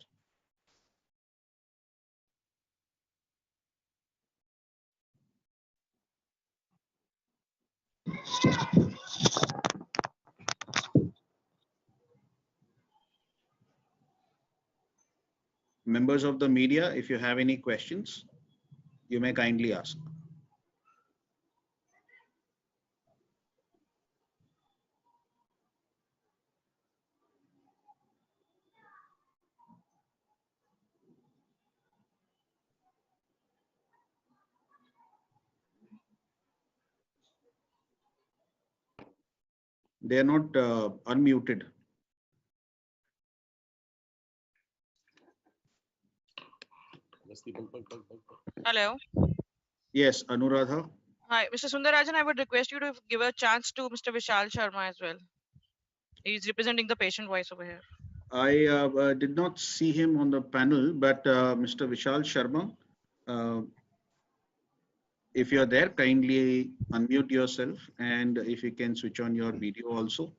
Members of the media, if you have any questions, you may kindly ask. They are not unmuted. Hello. Yes, Anuradha. Hi, Mr. Sundarajan. I would request you to give a chance to Mr. Vishal Sharma as well. He's representing the patient voice over here. I did not see him on the panel, but Mr. Vishal Sharma, if you're there, kindly unmute yourself, and if you can switch on your video also.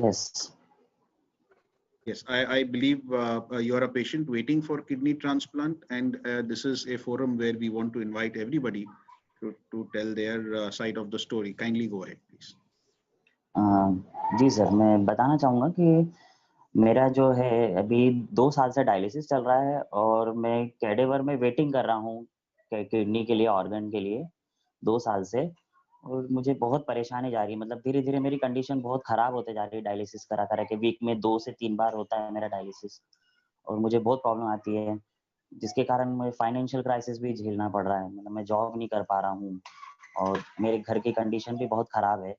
Yes. Yes, I believe you are a patient waiting for kidney transplant, and this is a forum where we want to invite everybody to tell their side of the story. Kindly go ahead, please. जी sir, मैं बताना चाहूँगा कि मेरा जो है अभी 2 साल से डायलिसिस चल रहा है और मैं कैडेवर में वेटिंग कर रहा हूँ किडनी के लिए, ऑर्गन के लिए 2 साल से, और मुझे बहुत परेशानी जा रही है। मतलब धीरे-धीरे मेरी कंडीशन बहुत ख़राब होते जा रही है डायलिसिस करा-करा के। वीक में 2 से 3 बार होता है मेरा डायलिसिस और मुझे बहुत प्रॉब्लम आती है, जिसके कारण मुझे फाइनेंशियल क्राइसिस भी झेलना पड़ रहा है। मतलब मैं जॉब नहीं कर पा रहा हूँ और मेरे घर की कंडीशन भी बहुत ख़राब है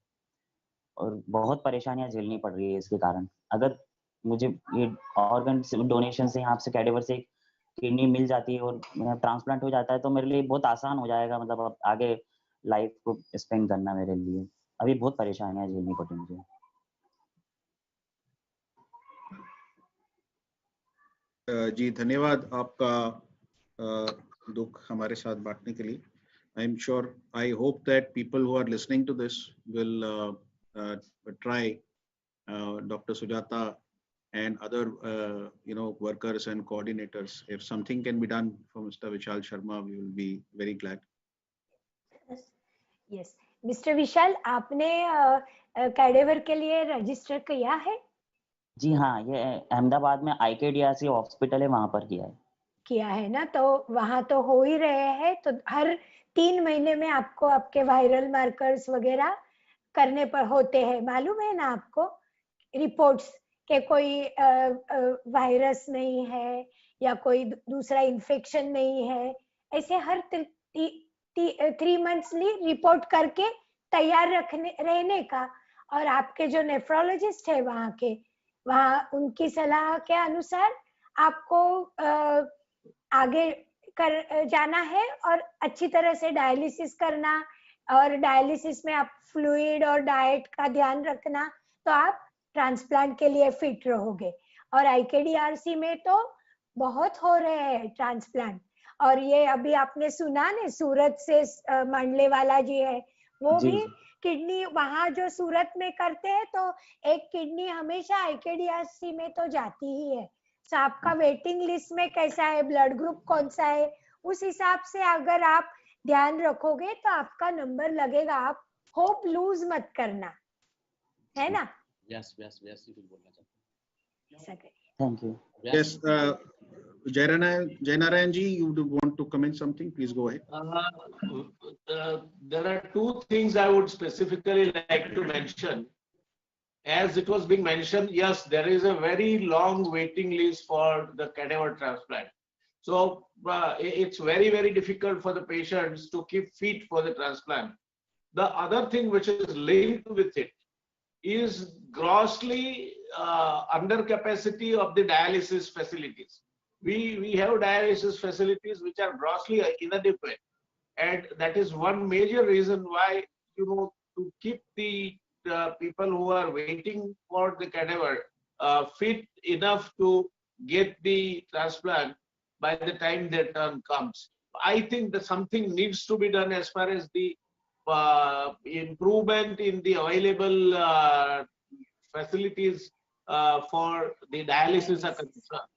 और बहुत परेशानियाँ झेलनी पड़ रही है इसके कारण। अगर मुझे ये ऑर्गन डोनेशन से आपसे कैडेवर से किडनी मिल जाती है और मेरा ट्रांसप्लांट हो जाता है तो मेरे लिए बहुत आसान हो जाएगा, मतलब अब आगे लाइफ को स्पेंड करना मेरे लिए। अभी बहुत परेशानियाँ झेलनी पड़ी मुझे। जी धन्यवाद आपका दुख हमारे साथ बांटने के लिए। I am sure, I hope that people who are listening to this will try Dr. Sujata and other workers and coordinators. If something can be done for Mr. Vishal Sharma, we will be very glad. Yes, Mr. Vishal, आपने cadaver के लिए register किया है? जी हाँ, ये अहमदाबाद में IKDRC hospital है, वहां पर किया है ना, तो वहां तो हो ही रहे हैं। तो हर 3 महीने में आपको आपके वायरल मार्कर्स वगैरह करने पर होते हैं, मालूम है ना आपको? रिपोर्ट्स के कोई वायरस नहीं है या कोई दूसरा इन्फेक्शन नहीं है, ऐसे हर 3 मंथली रिपोर्ट करके तैयार रहने का। और आपके जो नेफ्रोलॉजिस्ट है वहाँ उनकी सलाह के अनुसार आपको आगे कर जाना है और अच्छी तरह से डायलिसिस करना, और डायलिसिस में आप फ्लूइड और डाइट का ध्यान रखना, तो आप ट्रांसप्लांट के लिए फिट रहोगे। और IKDRC में तो बहुत हो रहे हैं ट्रांसप्लांट। और ये अभी आपने सुना ना, सूरत से मंडले वाला जी है, वो भी किडनी वहां जो सूरत में करते हैं, तो एक किडनी हमेशा IKDRC में तो जाती ही है। तो आपका वेटिंग लिस्ट में कैसा है, ब्लड ग्रुप कौन सा है, उस हिसाब से अगर आप ध्यान रखोगे तो आपका नंबर लगेगा। आप होप लूज मत करना, है ना? Yes, you will बोलना चाहते हैं। Thank you. Yes, Jainarayan ji, you want to comment something? Please go ahead. There are 2 things I would specifically like to mention. As it was being mentioned, yes, there is a very long waiting list for the cadaver transplant. So it's very, very difficult for the patients to keep fit for the transplant. The other thing which is linked with it is grossly under capacity of the dialysis facilities. We have dialysis facilities which are grossly inadequate, and that is one major reason why, to keep the people who are waiting for the cadaver fit enough to get the transplant by the time their turn comes. I think that something needs to be done as far as the improvement in the available facilities for the dialysis are concerned.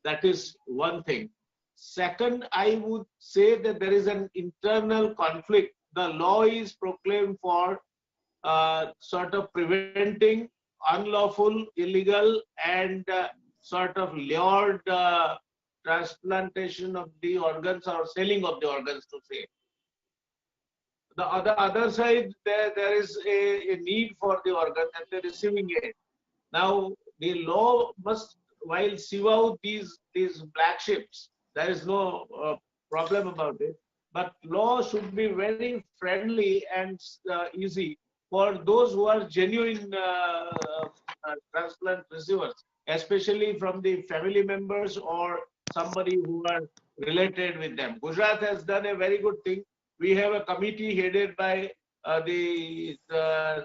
That is one thing. Second, I would say that there is an internal conflict. The law is proclaimed for sort of preventing unlawful, illegal, and sort of lured transplantation of the organs or selling of the organs, to say. The other side, there is a need for the organ and the receiving it. Now, the law must, while sieve out these black ships, there is no problem about it. But law should be very friendly and easy for those who are genuine transplant receivers, especially from the family members or somebody who are related with them. Gujarat has done a very good thing. We have a committee headed by the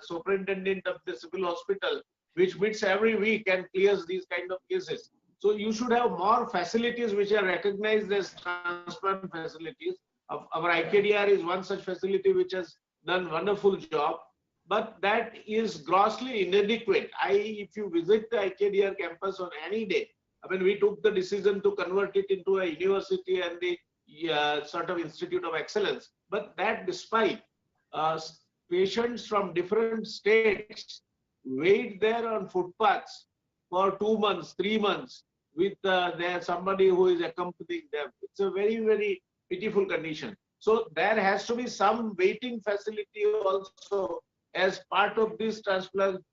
superintendent of the civil hospital, which meets every week and clears these kind of cases. So you should have more facilities which are recognized as transplant facilities. Our IKDR is one such facility which has done wonderful job, but that is grossly inadequate. If you visit the IKDR campus on any day, I mean, we took the decision to convert it into a university and the sort of institute of excellence, but that despite patients from different states wait there on footpaths for 2 months, 3 months with somebody who is accompanying them. It's a very, very pitiful condition. So there has to be some waiting facility also as part of this transplant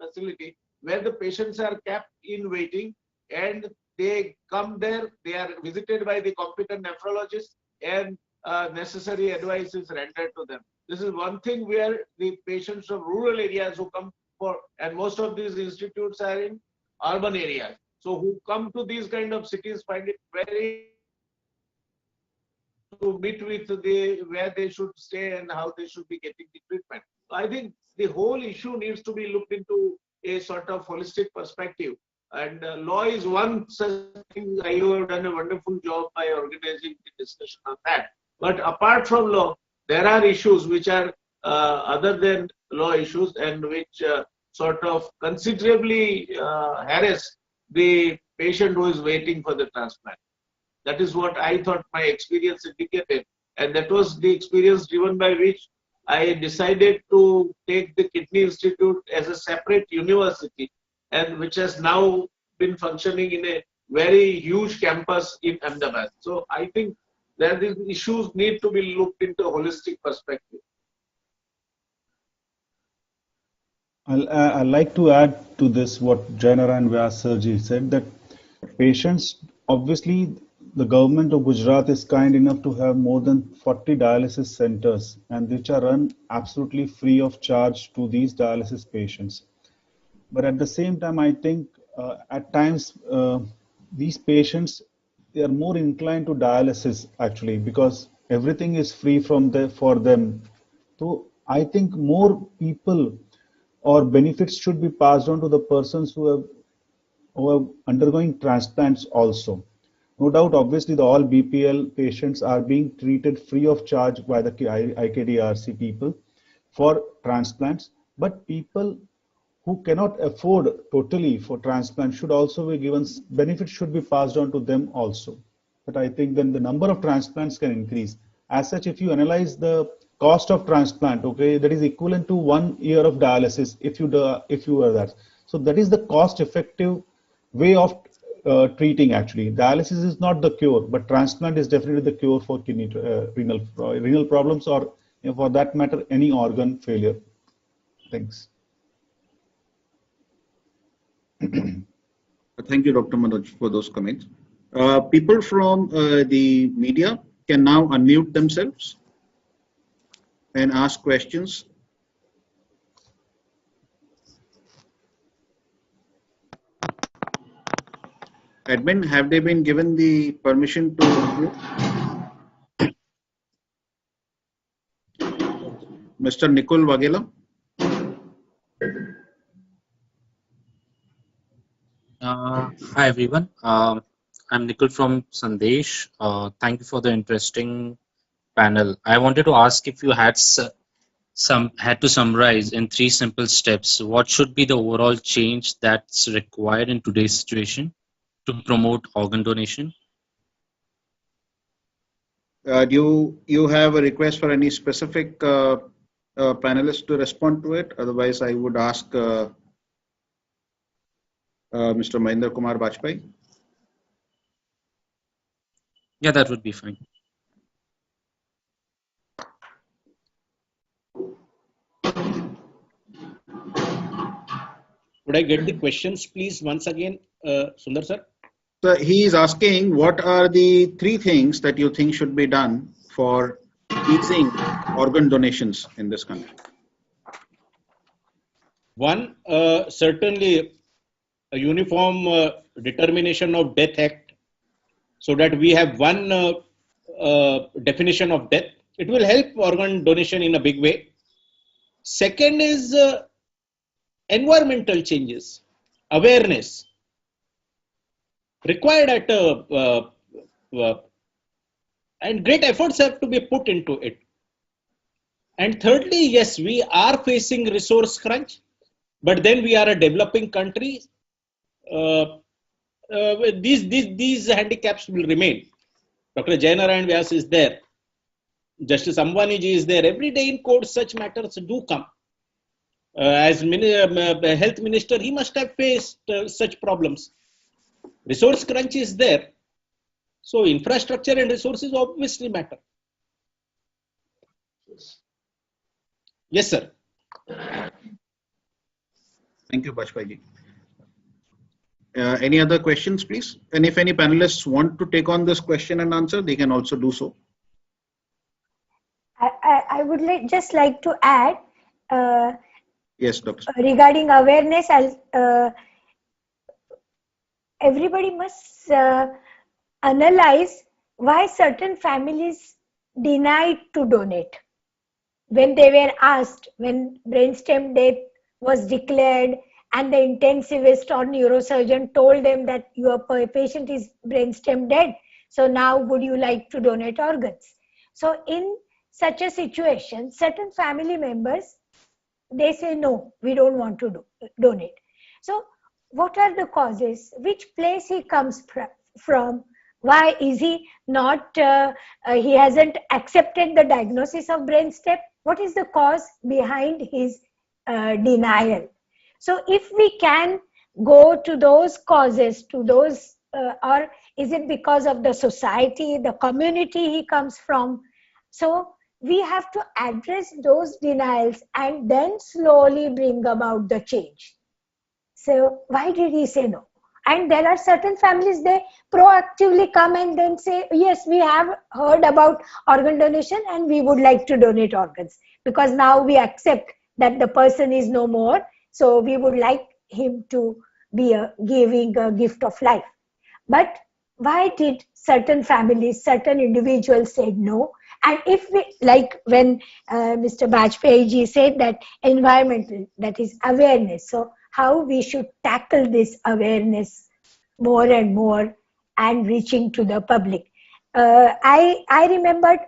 facility, where the patients are kept in waiting and they come there, they are visited by the competent nephrologist and necessary advice is rendered to them. This is one thing where the patients from rural areas who come for, and most of these institutes are in urban areas. So who come to these kind of cities find it very to meet with where they should stay and how they should be getting the treatment. So I think the whole issue needs to be looked into a sort of holistic perspective. And law is one such thing. I have done a wonderful job by organizing the discussion on that. But apart from law, there are issues which are other than law issues and which sort of considerably harass the patient who is waiting for the transplant. That is what I thought my experience indicated. And that was the experience driven by which I decided to take the Kidney Institute as a separate university, and which has now been functioning in a very huge campus in Ahmedabad. So I think that these issues need to be looked into a holistic perspective. I'd like to add to this what Jainara and Vyasarji said, that patients, obviously the government of Gujarat is kind enough to have more than 40 dialysis centers, and which are run absolutely free of charge to these dialysis patients. But at the same time, I think at times these patients, they are more inclined to dialysis actually, because everything is free from for them. So I think more people or benefits should be passed on to the persons who are undergoing transplants also. No doubt, obviously, all BPL patients are being treated free of charge by the IKDRC people for transplants, but people who cannot afford totally for transplant should also be given, benefits should be passed on to them also. But I think then the number of transplants can increase. As such, if you analyze the cost of transplant, okay, that is equivalent to 1 year of dialysis if you are that. So that is the cost-effective way of treating actually. Dialysis is not the cure, but transplant is definitely the cure for kidney renal problems, or for that matter, any organ failure. Thanks. Thank you, Dr. Manoj, for those comments. People from the media can now unmute themselves and ask questions. Admin, have they been given the permission to unmute? Mr. Nikul Vagela. Hi everyone. I'm Nikul from Sandesh. Thank you for the interesting panel. I wanted to ask if you had to summarize in 3 simple steps, what should be the overall change that's required in today's situation to promote organ donation? Do you have a request for any specific panelists to respond to it? Otherwise, I would ask Mr. Mahendra Kumar Bajpai. Yeah, that would be fine. Would I get the questions, please, once again, Sundar sir? So he is asking, what are the 3 things that you think should be done for easing organ donations in this country? One, certainly a uniform determination of death act, so that we have one definition of death. It will help organ donation in a big way. Second is environmental changes, awareness required at and great efforts have to be put into it. And thirdly, yes, we are facing resource crunch, but then we are a developing country. These handicaps will remain. Dr. Jainarayan Vyas is there. Justice Ambani ji is there. Every day in court, such matters do come. As health minister, he must have faced such problems. Resource crunch is there. So infrastructure and resources obviously matter. Yes, sir. Thank you, Bajpai ji. Any other questions, please? And if any panelists want to take on this question and answer, they can also do so. I would just like to add. Yes, Dr. Regarding awareness, everybody must analyze why certain families denied to donate. When they were asked, when brainstem death was declared and the intensivist or neurosurgeon told them that your patient is brainstem dead, so now would you like to donate organs? So in such a situation, certain family members, they say, no, we don't want to donate. So what are the causes? Which place he comes from? Why is he not, he hasn't accepted the diagnosis of brainstem? What is the cause behind his denial? So if we can go to those causes, to those, or is it because of the society, the community he comes from? So we have to address those denials and then slowly bring about the change. So why did he say no? And there are certain families, they proactively come and then say, yes, we have heard about organ donation and we would like to donate organs, because now we accept that the person is no more. So we would like him to be giving a gift of life. But why did certain families, certain individuals say no? And if we, like when Mr. Bajpai ji said that environmental, that is awareness. So how we should tackle this awareness more and more and reaching to the public. I remembered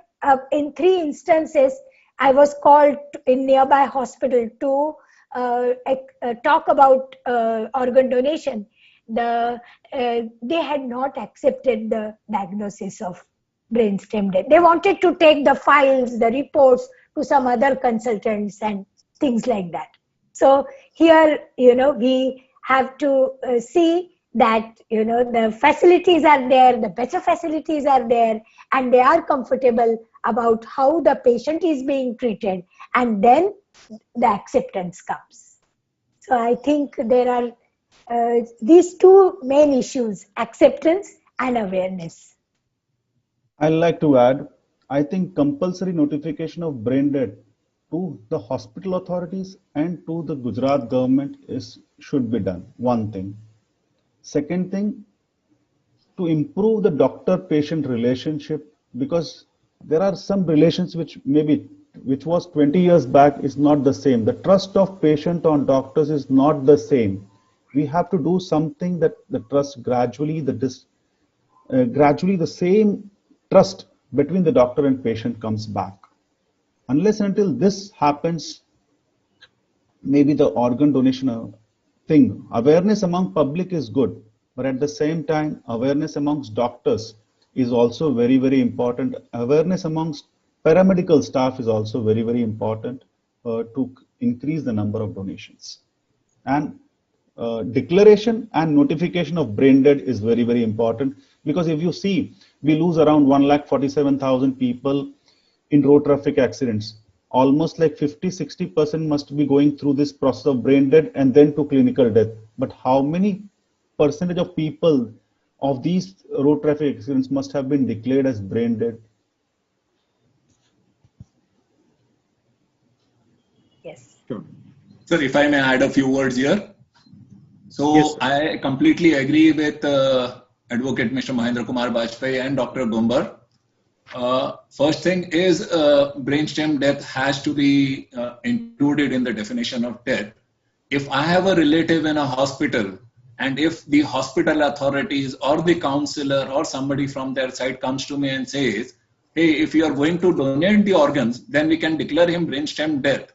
in 3 instances, I was called in nearby hospital to talk about organ donation. They had not accepted the diagnosis of brainstem death. They wanted to take the files, the reports to some other consultants and things like that. So here, we have to see that, the facilities are there, the better facilities are there, and they are comfortable about how the patient is being treated, and then the acceptance comes. So I think there are these 2 main issues, acceptance and awareness. I'd like to add, I think compulsory notification of brain death to the hospital authorities and to the Gujarat government should be done. One thing. Second thing, to improve the doctor-patient relationship, because there are some relations which was 20 years back is not the same. The trust of patient on doctors is not the same. We have to do something that the trust gradually the same trust between the doctor and patient comes back. Unless and until this happens, maybe the organ donation thing, awareness among public is good, but at the same time, awareness amongst doctors is also very, very important. Awareness amongst paramedical staff is also very, very important to increase the number of donations. And declaration and notification of brain dead is very, very important, because if you see, we lose around 1,47,000 people in road traffic accidents. Almost like 50-60% must be going through this process of brain dead and then to clinical death. But how many percentage of people of these road traffic accidents must have been declared as brain dead? Yes. Sure. Sir, if I may add a few words here. So Yes, I completely agree with Advocate Mr. Mahendra Kumar Bajpayee and Dr. Gumbar. First thing is brainstem death has to be included in the definition of death. If I have a relative in a hospital and if the hospital authorities or the counselor or somebody from their side comes to me and says, hey, if you are going to donate the organs, then we can declare him brainstem death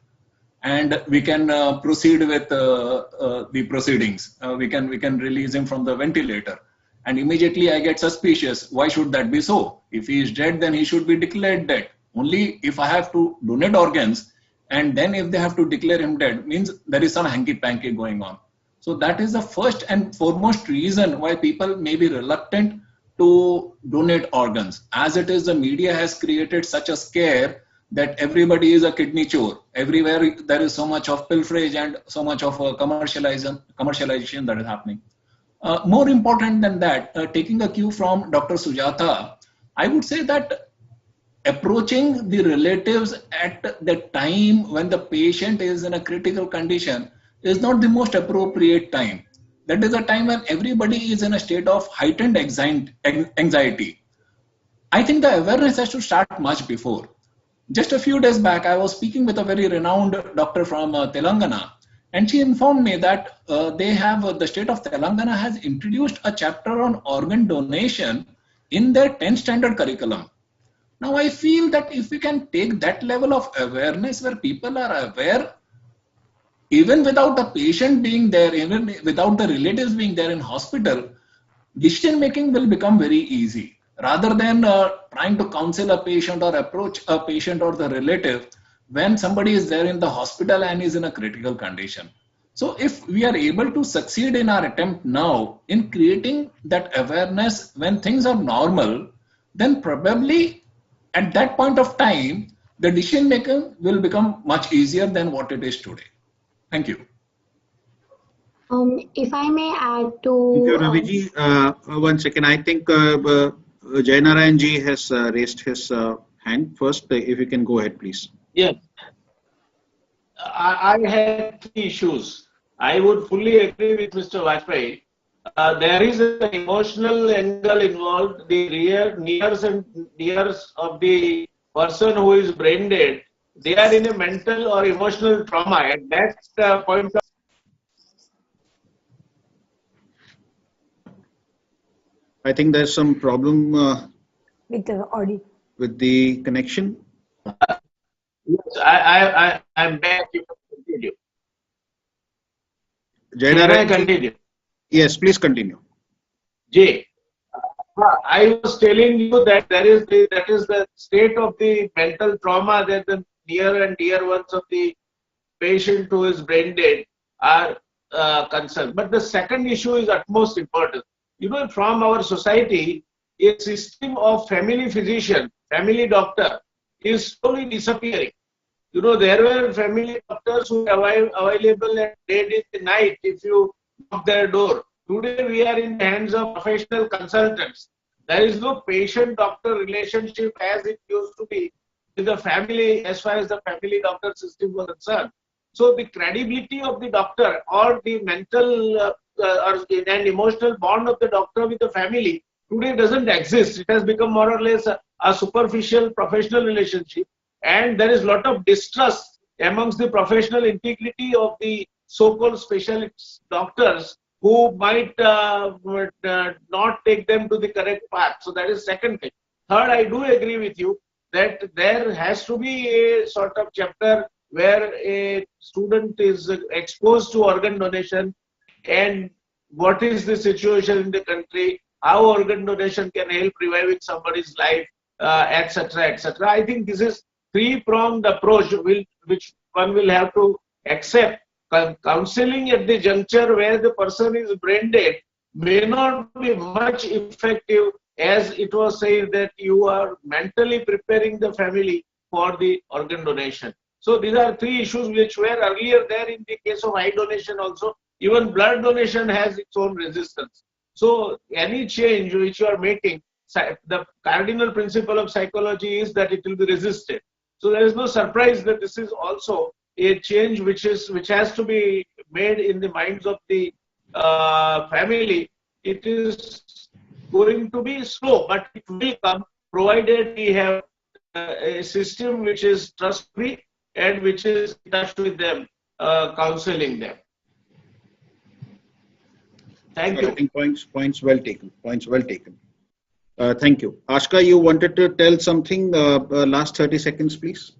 and we can proceed with the proceedings. We can release him from the ventilator. And immediately I get suspicious. Why should that be so? If he is dead, then he should be declared dead. Only if I have to donate organs, and then if they have to declare him dead, means there is some hanky-panky going on. So that is the first and foremost reason why people may be reluctant to donate organs. As it is, the media has created such a scare that everybody is a kidney chore. Everywhere there is so much of pilferage and so much of commercialization that is happening. More important than that, taking a cue from Dr. Sujata, I would say that approaching the relatives at the time when the patient is in a critical condition is not the most appropriate time. That is a time when everybody is in a state of heightened anxiety. I think the awareness has to start much before. Just a few days back, I was speaking with a very renowned doctor from Telangana, and she informed me that the state of Telangana has introduced a chapter on organ donation in their 10th standard curriculum. Now, I feel that if we can take that level of awareness where people are aware, even without the patient being there, even without the relatives being there in hospital, decision making will become very easy. Rather than trying to counsel a patient or approach a patient or the relative when somebody is there in the hospital and is in a critical condition. So if we are able to succeed in our attempt now in creating that awareness when things are normal, then probably at that point of time, the decision making will become much easier than what it is today. Thank you. If I may add thank you, to Raviji. 1 second. I think Jainarayan ji has raised his hand first. If you can go ahead, please. Yes. I had three issues. I would fully agree with Mr. Vajpayee. There is an emotional angle involved. The nears and dears of the person who is brain dead, they are in a mental or emotional trauma. At that point of I think there's some problem with the audio. with the connection. yes, I'm back. You can continue. Can I Jainarayan ji? continue? Yes, please continue. Jay, I was telling you that that is the state of the mental trauma that the near and dear ones of the patient who is brain dead are concerned. But the second issue is utmost important. You know, from our society, a system of family physician, family doctor is slowly disappearing. You know, there were family doctors who were available at dead in the night if you knock their door. Today, we are in the hands of professional consultants. There is no patient-doctor relationship as it used to be with the family as far as the family doctor system was concerned. So the credibility of the doctor or the mental and emotional bond of the doctor with the family today doesn't exist. It has become more or less a superficial professional relationship, and there is a lot of distrust amongst the professional integrity of the so-called specialist doctors who might not take them to the correct path. So that is second thing. Third, I do agree with you that there has to be a sort of chapter where a student is exposed to organ donation and what is the situation in the country, how organ donation can help reviving somebody's life, etc., etc. I think this is three-pronged approach which one will have to accept. Counseling at the juncture where the person is brain dead may not be much effective, as it was said that you are mentally preparing the family for the organ donation. So these are three issues which were earlier there in the case of eye donation also. Even blood donation has its own resistance. So any change which you are making, the cardinal principle of psychology is that it will be resisted. So there is no surprise that this is also a change which has to be made in the minds of the family, it is going to be slow, but it will come, provided we have a system which is trust-free and which is in touch with them, counseling them. Thank you. I think points well taken. Points well taken. Thank you. Ashka, you wanted to tell something, last 30 seconds, please.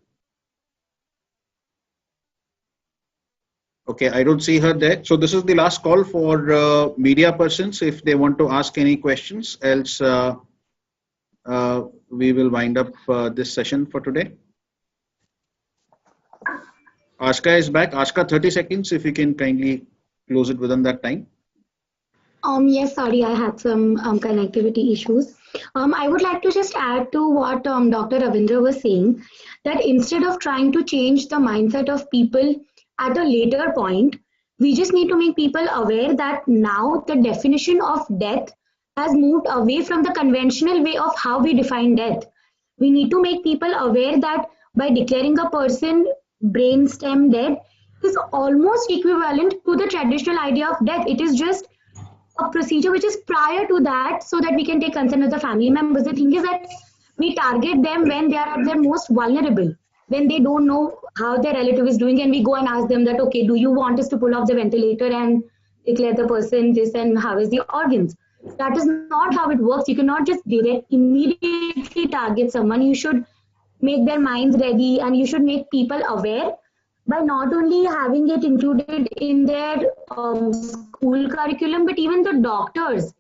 Okay, I don't see her there. So this is the last call for media persons if they want to ask any questions. Else, we will wind up this session for today. Ashka is back. Ashka, 30 seconds if you can kindly close it within that time. Yes, sorry, I had some connectivity issues. I would like to just add to what Dr. Ravindra was saying, that instead of trying to change the mindset of people at a later point, we just need to make people aware that now the definition of death has moved away from the conventional way of how we define death. We need to make people aware that by declaring a person brainstem dead is almost equivalent to the traditional idea of death. It is just a procedure which is prior to that, so that we can take concern of the family members. The thing is that we target them when they are at their most vulnerable, when they don't know how their relative is doing, and we go and ask them that, okay, do you want us to pull off the ventilator and declare the person this, and how is the organs? That is not how it works. You cannot just immediately target someone. You should make their minds ready, and you should make people aware by not only having it included in their school curriculum, but even the doctors,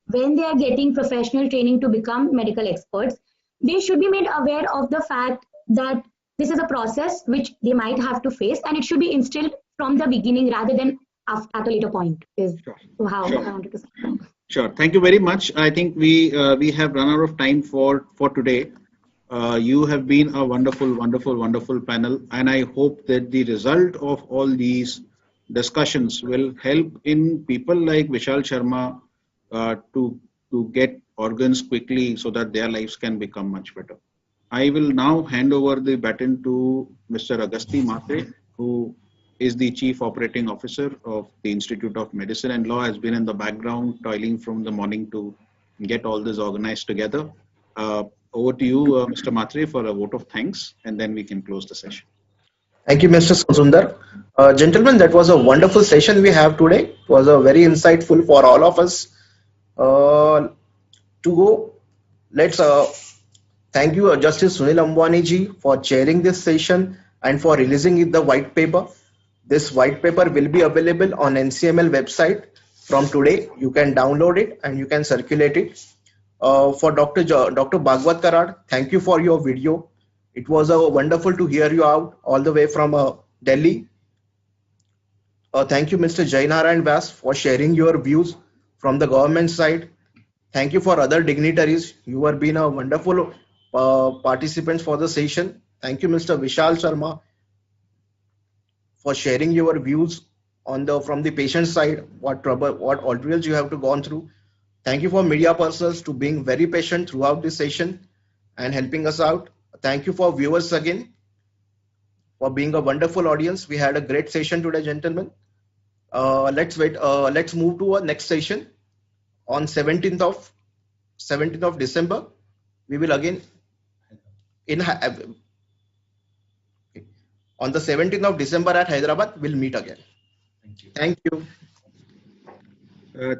when they are getting professional training to become medical experts, they should be made aware of the fact that this is a process which they might have to face, and it should be instilled from the beginning rather than at a later point, is how I wanted to say. Sure. Thank you very much. I think we have run out of time for today. You have been a wonderful panel, and I hope that the result of all these discussions will help in people like Vishal Sharma to get organs quickly so that their lives can become much better. I will now hand over the baton to Mr. Agasti Matre, who is the Chief Operating Officer of the Institute of Medicine and Law, has been in the background toiling from the morning to get all this organized together. Over to you, Mr. Matre, for a vote of thanks, and then we can close the session. Thank you, Mr. Sundar. Gentlemen, that was a wonderful session we have today. It was a very insightful for all of us. To go, let's thank you, Justice Sunil Ambani ji, for chairing this session and for releasing the white paper. This white paper will be available on NCML website from today. You can download it and you can circulate it. For Dr. Bhagwat Karad, thank you for your video. It was wonderful to hear you out all the way from Delhi. Thank you, Mr. Jainarayan Vyas, for sharing your views from the government side. Thank you for other dignitaries. You have been a wonderful participants for the session. Thank you, Mr. Vishal Sharma, for sharing your views on from the patient side, what ordeals you have to gone through. Thank you for media persons to being very patient throughout this session and helping us out. Thank you for viewers again for being a wonderful audience. We had a great session today, gentlemen. Let's wait. Let's move to our next session on 17th of December. We will again on the 17th of December at Hyderabad. We'll meet again. Thank you.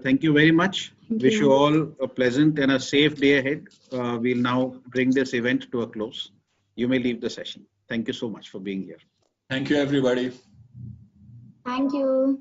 Thank you very much. Wish you all a pleasant and a safe day ahead. We'll now bring this event to a close. You may leave the session. Thank you so much for being here. Thank you, everybody. Thank you.